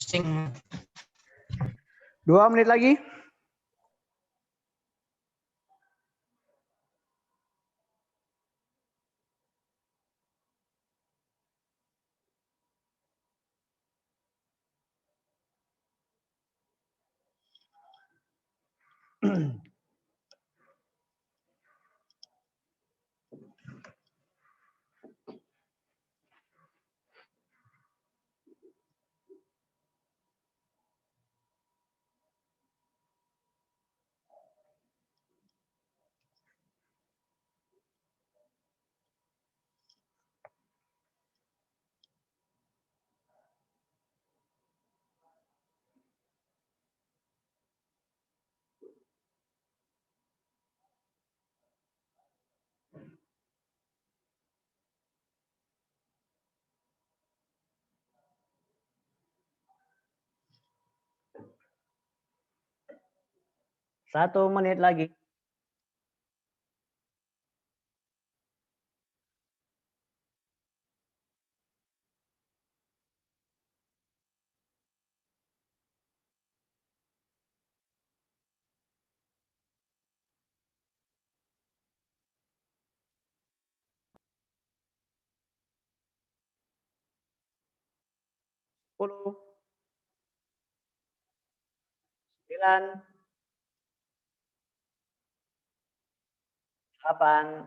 Sing. 2 menit lagi. Satu menit lagi. Sepuluh, 9, 8,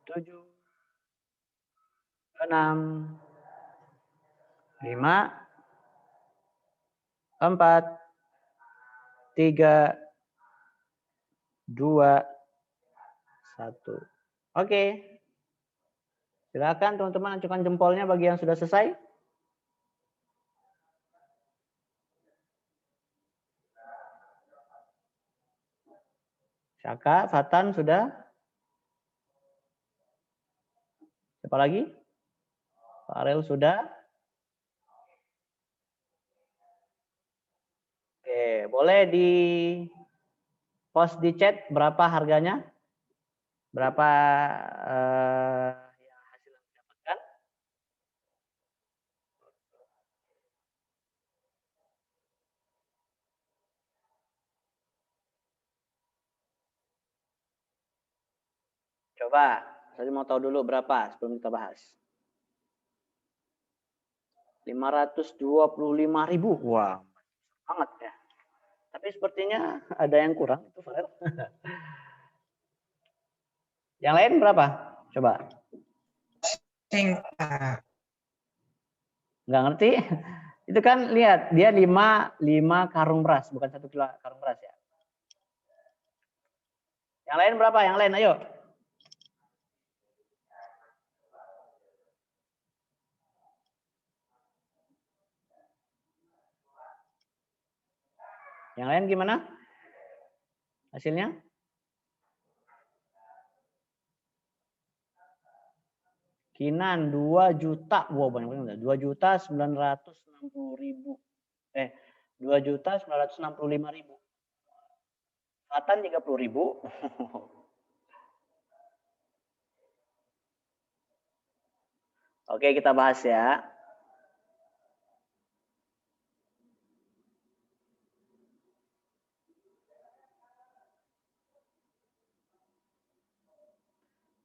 7, 6, 5, 4, 3, 2, 1. Oke. Silakan teman-teman ajukan jempolnya bagi yang sudah selesai. Syaka, Fatan sudah? Siapa lagi? Pak Arel sudah? Oke, boleh di post di chat berapa harganya? Berapa yang hasil yang didapatkan? Coba, saya mau tahu dulu berapa sebelum kita bahas. 525.000. Wah, sangat ya. Tapi sepertinya ada yang kurang itu, Farel. Yang lain berapa? Coba. Pak. Nggak ngerti? Itu kan lihat, dia 5 karung beras, bukan 1 kilo karung beras ya. Yang lain berapa? Yang lain, ayo. Yang lain gimana? Hasilnya? Kinan 2 juta. Wow, banyak banget. 2.960.000. 2.965.000. Fatan 30.000. Oke, kita bahas ya.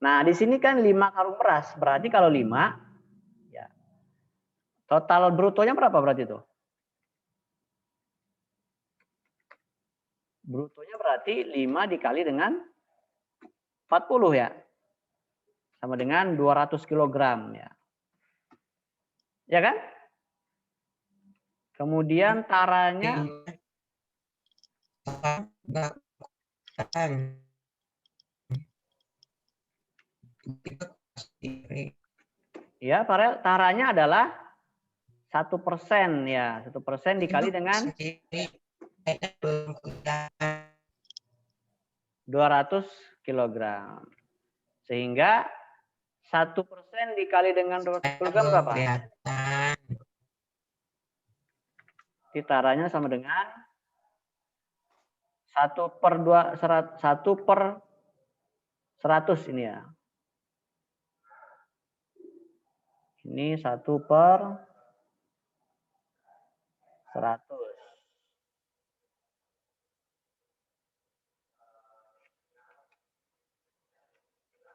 Nah, di sini kan 5 karung beras. Berarti kalau 5, ya. Total brutonya berapa berarti itu? Brutonya berarti 5 dikali dengan 40 ya. Sama dengan 200 kg ya. Ya kan? Kemudian taranya ya, Farel, taranya adalah 1% ya. 1% dikali dengan 200 kg. Sehingga 1% dikali dengan 200 kg berapa? Taranya sama dengan 1/100 ini ya. Ini 1/100.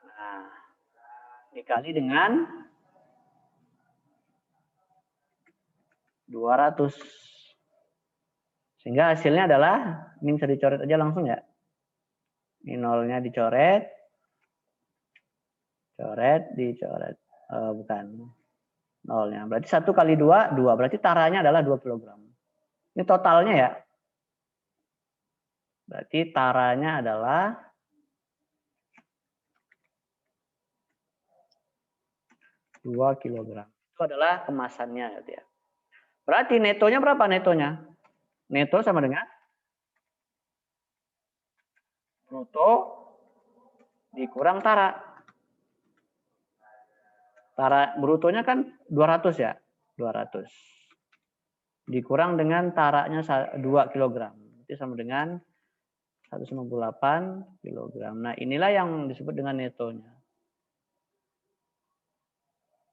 Nah, dikali dengan 200. Sehingga hasilnya adalah, ini bisa dicoret aja langsung ya. Ini nolnya dicoret. Coret, dicoret. Bukan. Nolnya. Berarti 1 kali 2, 2. Berarti taranya adalah 2 kg. Ini totalnya ya. Berarti taranya adalah 2 kg. Itu adalah kemasannya gitu ya. Berarti netonya berapa netonya? Neto sama dengan bruto dikurang tara. Tara brutonya kan 200 ya. 200. Dikurang dengan taraknya 2 kg. Itu sama dengan 198 kg. Nah, inilah yang disebut dengan netonya.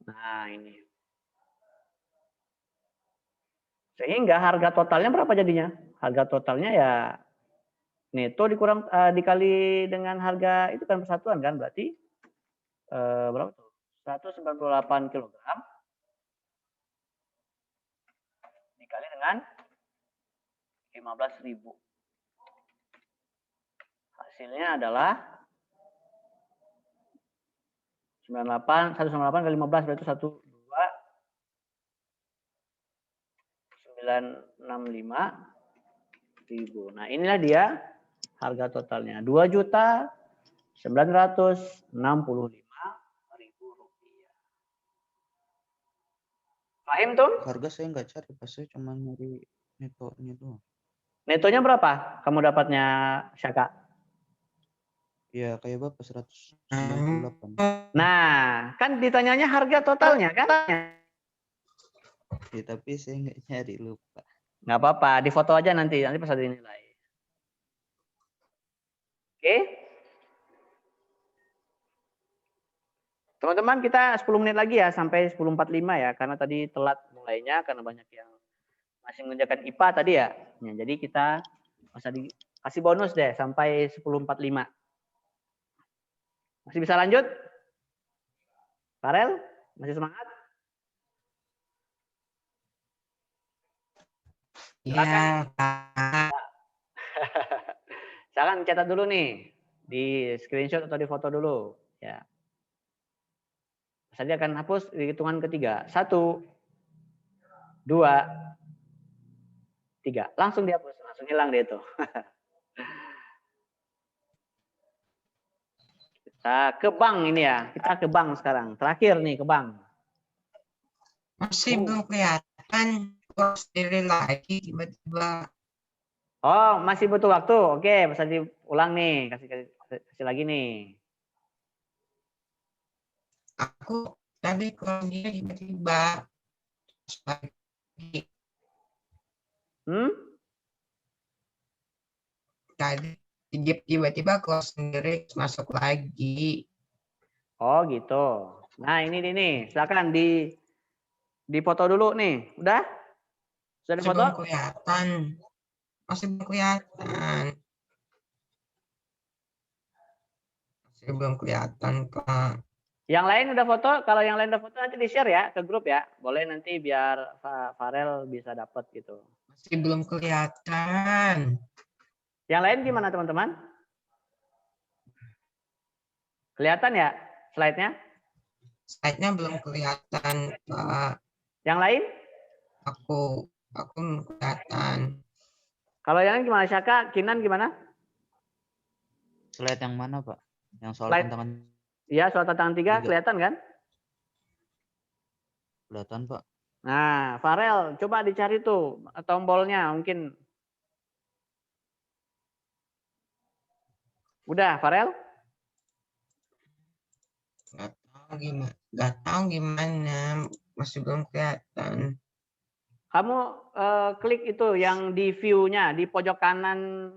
Nah, ini. Sehingga harga totalnya berapa jadinya? Harga totalnya ya neto dikurang dikali dengan harga itu kan persatuan kan, berarti berapa tuh? 198 kg dikali dengan 15.000. Hasilnya adalah 198 kali 15 berarti 129 965.000. Nah, inilah dia harga totalnya. 2.965.000 rupiah. Paham tuh? Harga saya nggak cari, pas saya cuma nyari netonya doang. Netonya berapa kamu dapatnya, Syaka? Ya kayak Bapak 198. Nah, kan ditanyanya harga totalnya kan? Ya, tapi saya nggak nyari, lupa. Nggak apa-apa, difoto aja nanti pas ada dinilai. Oke? Teman-teman, kita 10 menit lagi ya, sampai 10.45 ya, karena tadi telat mulainya, karena banyak yang masih mengerjakan IPA tadi ya. Ya, jadi kita masa dikasih bonus deh, sampai 10.45. Masih bisa lanjut? Farel, masih semangat? Iya, Silakan catat dulu nih, di screenshot atau di foto dulu. Ya. Saya akan hapus di hitungan ketiga. 1, 2, 3. Langsung dihapus, langsung hilang dia itu. Kita ke bank ini ya. Kita ke bank sekarang. Terakhir nih ke bank. masih belum kelihatan. Kok sendiri lagi tiba-tiba. Oh, masih butuh waktu. Oke, bisa diulang nih. Kasih lagi nih. Aku tadi kalau dia tiba-tiba lagi. Tadi tiba-tiba kalau sendiri masuk lagi. Oh gitu. Nah ini nih, silakan di foto dulu nih. Udah? Sudah Masih difoto? belum kelihatan. Masih belum kelihatan. Masih belum kelihatan, Kak. Yang lain udah foto? Kalau yang lain udah foto nanti di-share ya ke grup ya. Boleh nanti biar Farel bisa dapat gitu. Masih belum kelihatan. Yang lain gimana teman-teman? Kelihatan ya slide-nya? Slide-nya belum kelihatan, Pak. Yang lain? Aku belum kelihatan. Kalau yang lain gimana? Syaka, Kinan gimana? Slide yang mana, Pak? Yang soal Slide. tantangan. Iya, soal tantangan 3 kelihatan kan? Kelihatan, Pak. Nah, Farel, coba dicari tuh tombolnya mungkin. Udah, Farel? Nggak tahu gimana. Masih belum kelihatan. Kamu klik itu yang di view-nya di pojok kanan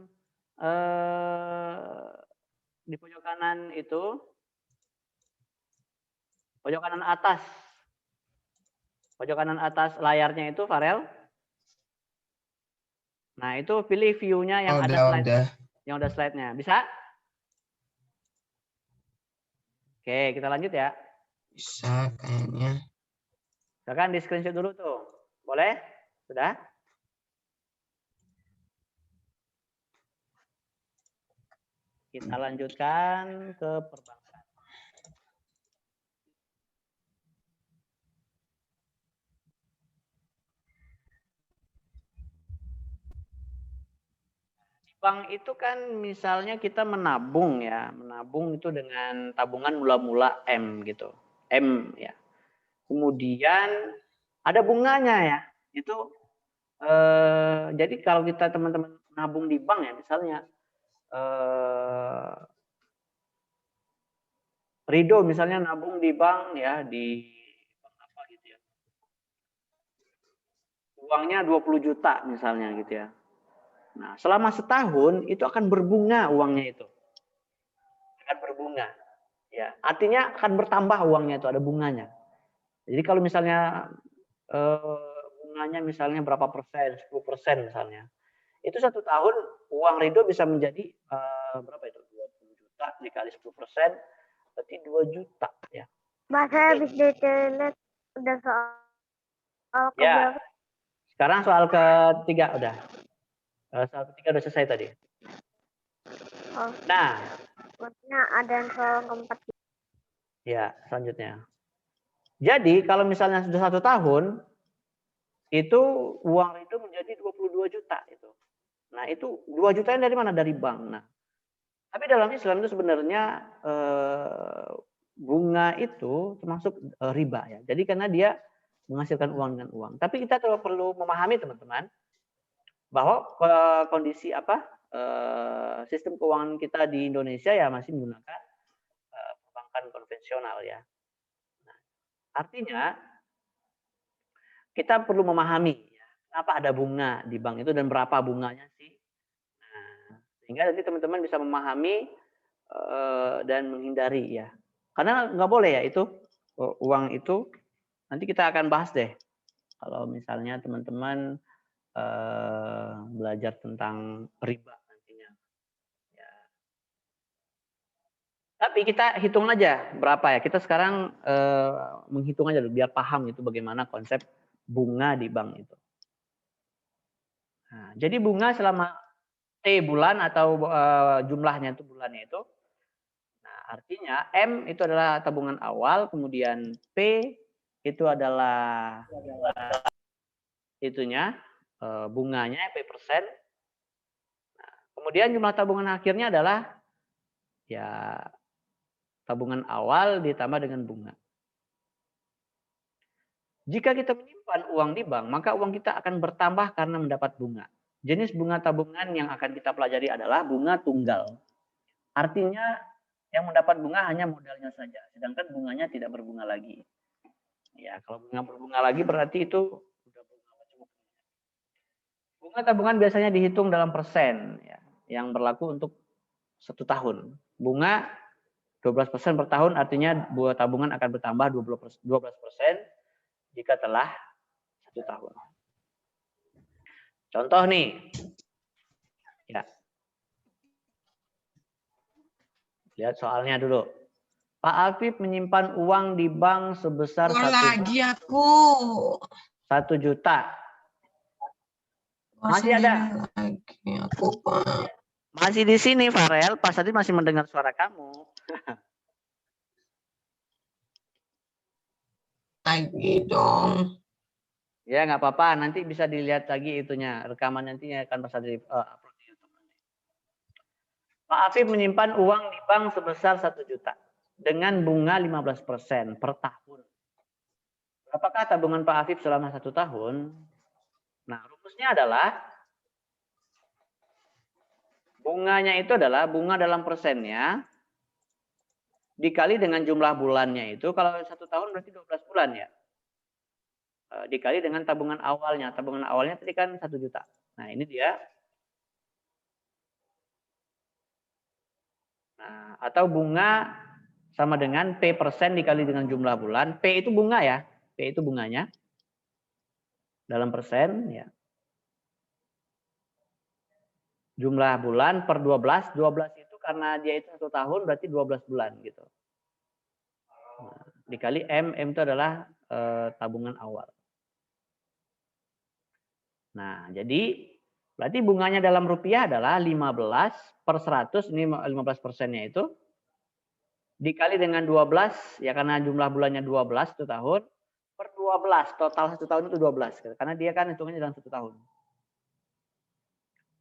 itu, pojok kanan atas. Pojok kanan atas layarnya itu, Farel. Nah, itu pilih view-nya yang ada slide. Yang ada slide-nya. Bisa? Oke, kita lanjut ya. Bisa kayaknya. Silakan di screenshot dulu tuh. Boleh? Sudah? Kita lanjutkan ke perbankan. Bank itu kan misalnya kita menabung ya, menabung itu dengan tabungan mula-mula M gitu, M ya. Kemudian ada bunganya ya, itu jadi kalau kita teman-teman nabung di bank ya, misalnya Rido misalnya nabung di bank ya, di bank apa gitu ya, uangnya 20 juta misalnya gitu ya. Nah, selama setahun itu akan berbunga uangnya itu. Akan berbunga. Ya, artinya akan bertambah uangnya itu, ada bunganya. Jadi kalau misalnya bunganya misalnya berapa persen, 10% misalnya. Itu 1 tahun uang Rido bisa menjadi berapa itu? 20 juta dikali 10%, berarti 2 juta ya. Mas, saya habis di internet udah soal Ya. Sekarang soal ketiga udah. Soal ketiga udah selesai tadi. Oh. Nah, maksudnya ada yang soal keempat. Ya, selanjutnya. Jadi kalau misalnya sudah 1 tahun, itu uang itu menjadi 22 juta itu. Nah, itu 2 jutanya dari mana? Dari bank. Nah, tapi dalam Islam itu sebenarnya bunga itu termasuk riba ya. Jadi karena dia menghasilkan uang dengan uang. Tapi kita perlu memahami teman-teman bahwa kondisi sistem keuangan kita di Indonesia ya masih menggunakan perbankan konvensional ya. Nah, artinya kita perlu memahami ya, kenapa ada bunga di bank itu dan berapa bunganya sih. Nah, sehingga nanti teman-teman bisa memahami dan menghindari ya. Karena nggak boleh ya itu uang itu nanti kita akan bahas deh. Kalau misalnya teman-teman belajar tentang riba nantinya. Ya. Tapi kita hitung aja berapa ya. Kita sekarang menghitung aja dulu biar paham itu bagaimana konsep bunga di bank itu. Nah, jadi bunga selama T bulan atau jumlahnya itu bulannya itu. Nah, artinya M itu adalah tabungan awal, kemudian P itu adalah itunya bunganya P persen. Nah, kemudian jumlah tabungan akhirnya adalah ya tabungan awal ditambah dengan bunga. Jika kita menyimpan uang di bank, maka uang kita akan bertambah karena mendapat bunga. Jenis bunga tabungan yang akan kita pelajari adalah bunga tunggal. Artinya yang mendapat bunga hanya modalnya saja, sedangkan bunganya tidak berbunga lagi. Ya, kalau bunga berbunga lagi berarti itu sudah bunga macam. Bunga tabungan biasanya dihitung dalam persen, ya, yang berlaku untuk 1 tahun. Bunga 12% per tahun, artinya bunga tabungan akan bertambah 12% jika telah 1 tahun. Contoh nih, ya. Lihat soalnya dulu. Pak Afif menyimpan uang di bank sebesar 1 juta. Masih ada? Lagi aku, Pak. Masih di sini, Farel. Pas tadi masih mendengar suara kamu. Lagi dong. Ya, nggak apa-apa. Nanti bisa dilihat lagi itunya. Rekaman nantinya akan bisa di-upload di YouTube. Pak Afif menyimpan uang di bank sebesar 1 juta. Dengan bunga 15% per tahun. Berapakah tabungan Pak Afif selama 1 tahun? Nah, rumusnya adalah bunganya itu adalah bunga dalam persennya dikali dengan jumlah bulannya itu. Kalau 1 tahun berarti 12 bulan ya. Dikali dengan tabungan awalnya. Tabungan awalnya tadi kan 1 juta. Nah, ini dia. Nah, atau bunga sama dengan P persen dikali dengan jumlah bulan. P itu bunga ya. P itu bunganya. Dalam persen ya. Jumlah bulan per 12. 12 itu karena dia itu 1 tahun berarti 12 bulan gitu. Nah, dikali M. M itu adalah tabungan awal. Nah, jadi berarti bunganya dalam rupiah adalah 15 per 100. Ini 15%-nya itu. Dikali dengan 12, ya karena jumlah bulannya 12 itu tahun, per 12, total 1 tahun itu 12. Karena dia kan hitungannya dalam 1 tahun.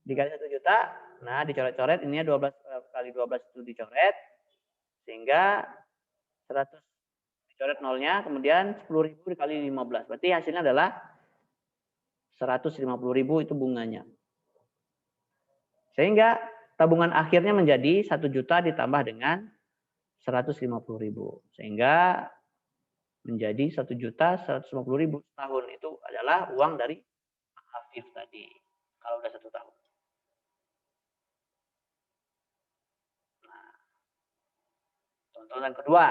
Dikali 1 juta, nah dicoret-coret, ininya 12 kali 12 itu dicoret, sehingga 100 dicoret nolnya, kemudian 10.000 dikali 15. Berarti hasilnya adalah 150.000 itu bunganya. Sehingga tabungan akhirnya menjadi 1 juta ditambah dengan 150.000, sehingga menjadi 1.150.000 setahun. Itu adalah uang dari Pak Afif tadi kalau udah 1 tahun. Nah, contoh yang kedua,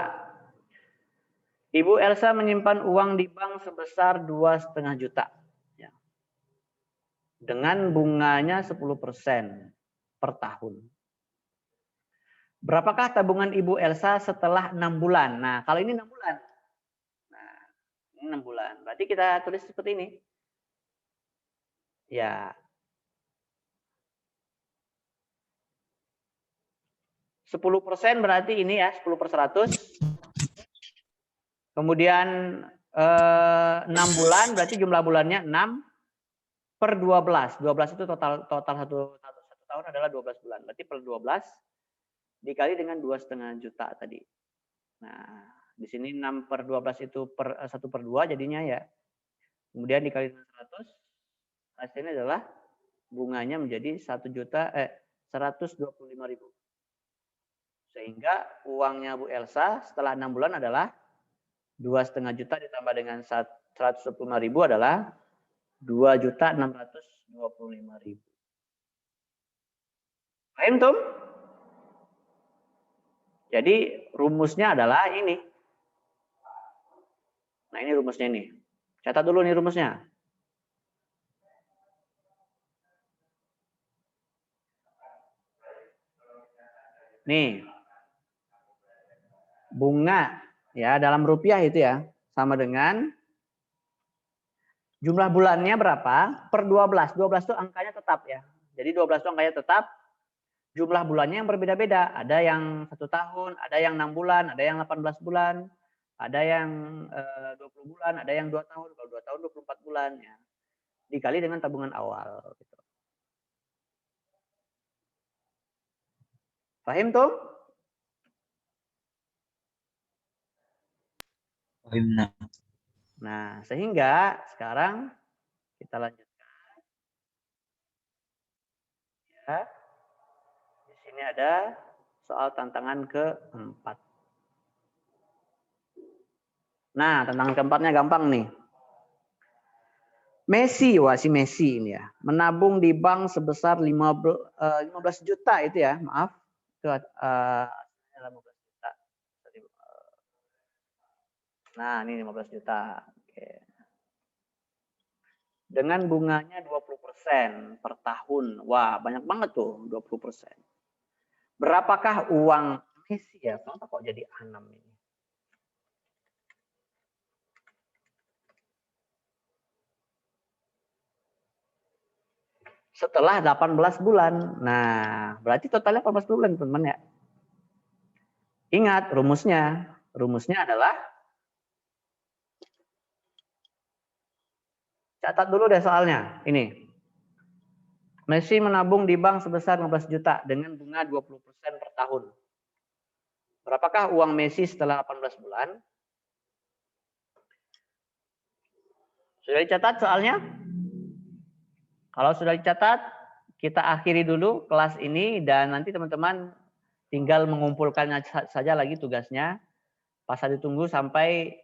Ibu Elsa menyimpan uang di bank sebesar 2,5 juta ya, dengan bunganya 10% per tahun. Berapakah tabungan Ibu Elsa setelah 6 bulan? Nah, kalau ini 6 bulan. Nah, ini 6 bulan. Berarti kita tulis seperti ini. Ya. 10% berarti ini ya, 10/100. Kemudian 6 bulan berarti jumlah bulannya 6 per 12. 12 itu total satu tahun adalah 12 bulan. Berarti per 12 dikali dengan 2,5 juta tadi. Nah, di sini 6 per 12 itu per 1 per 2 jadinya ya. Kemudian dikali dengan 100, hasilnya adalah bunganya menjadi 1.125.000. Sehingga uangnya Bu Elsa setelah 6 bulan adalah 2,5 juta ditambah dengan 125.000 adalah 2.625.000. Paham tuh? Jadi rumusnya adalah ini. Nah, ini rumusnya ini. Catat dulu nih rumusnya. Nih. Bunga ya dalam rupiah itu ya sama dengan jumlah bulannya berapa per 12. 12 itu angkanya tetap ya. Jadi 12 itu angkanya tetap. Jumlah bulannya yang berbeda-beda. Ada yang 1 tahun, ada yang 6 bulan, ada yang 18 bulan, ada yang 20 bulan, ada yang 2 tahun. Kalau 2 tahun 24 bulan ya. Dikali dengan tabungan awal. Gitu. Paham tuh? Paham. Nah, sehingga sekarang kita lanjutkan. Ya. Di sini ada soal tantangan keempat. Nah, tantangan keempatnya gampang nih. Messi ini ya, menabung di bank sebesar 15 juta itu ya, maaf. Itu 15 juta. Nah, ini 15 juta. Oke. Dengan bunganya 20% per tahun. Wah, banyak banget tuh 20%. Berapakah uang Messi ya? Kenapa kok jadi 6 ini? Setelah 18 bulan. Nah, berarti totalnya 18 bulan, teman-teman ya. Ingat rumusnya. Rumusnya adalah catat dulu deh soalnya. Ini. Messi menabung di bank sebesar 15 juta dengan bunga 20% per tahun. Berapakah uang Messi setelah 18 bulan? Sudah dicatat soalnya? Kalau sudah dicatat, kita akhiri dulu kelas ini dan nanti teman-teman tinggal mengumpulkannya saja lagi tugasnya. Pasal ditunggu sampai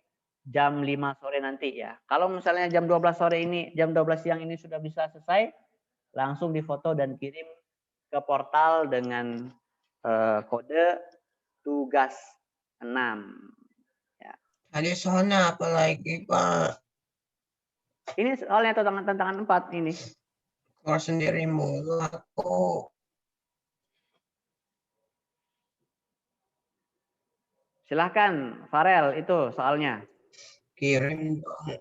jam 5 sore nanti ya. Kalau misalnya jam 12 sore ini, jam 12 siang ini sudah bisa selesai, langsung difoto dan kirim ke portal dengan kode tugas 6. Ya. Tadi soalnya apa lagi, Pak? Ini soalnya tantangan 4 ini. Keluar sendiri mulu aku. Silahkan, Farel, itu soalnya. Kirim dong.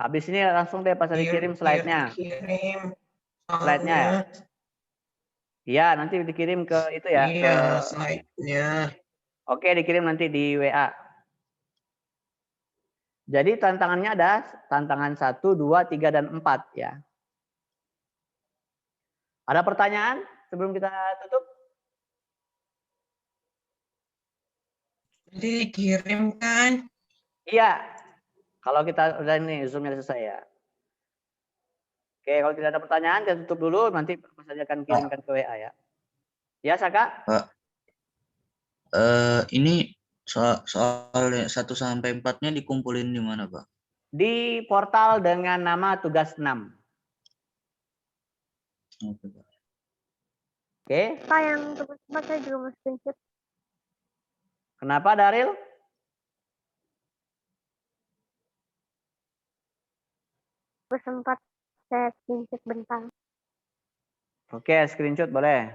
Habis ini langsung deh pas dikirim slide-nya. Kirim. Slide-nya ya. Iya, nanti dikirim ke itu ya. Iya, ke... slide-nya. Oke, dikirim nanti di WA. Jadi tantangannya ada tantangan 1, 2, 3, dan 4 ya. Ada pertanyaan sebelum kita tutup? Nanti dikirim kan? Iya. Kalau kita udah ini Zoom-nya selesai ya. Oke, kalau tidak ada pertanyaan kita tutup dulu, nanti Mas saja akan kirimkan ke WA ya. Ya, Saka? Pak. Ini soal 1 sampai 4-nya dikumpulin di mana, Pak? Di portal dengan nama tugas 6. Oke, Pak. Oke. Pak, yang tugas 4 saya juga mau screenshot. Kenapa, Daril? Sempat saya screenshot bentar. Oke, screenshot boleh.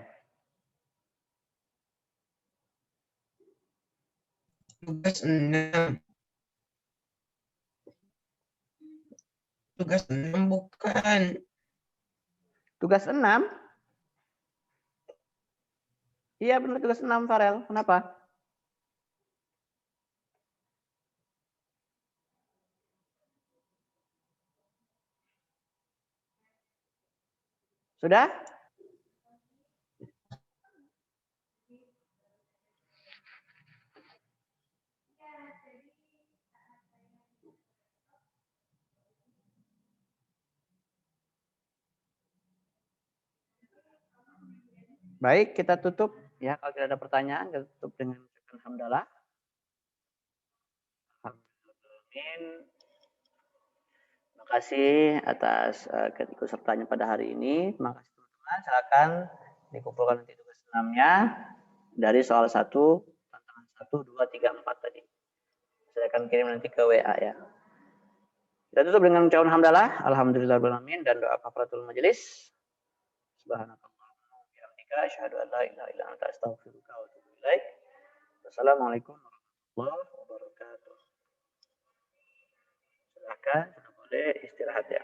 Tugas 6. Tugas 6 bukan. Tugas 6? Iya benar tugas 6, Farel. Kenapa? Sudah? Baik, kita tutup ya. Kalau tidak ada pertanyaan, kita tutup dengan mengucapkan hamdalah. Amin. Terima kasih atas keikutsertaannya pada hari ini. Terima kasih teman-teman. Silakan dikumpulkan nanti tugas 6-nya dari soal 1, tantangan 1, 2, 3, 4 tadi. Saya akan kirim nanti ke WA ya. Kita tutup dengan ucapan hamdalah, alhamdulillahirabbil alamin, dan doa kafaratul majelis. Subhanakallahumma wa bihamdika asyhadu an la ilaha illa anta astaghfiruka wa atubu ilaik. Wassalamualaikum warahmatullahi wabarakatuh. Silakan, sudah boleh istirahat ya.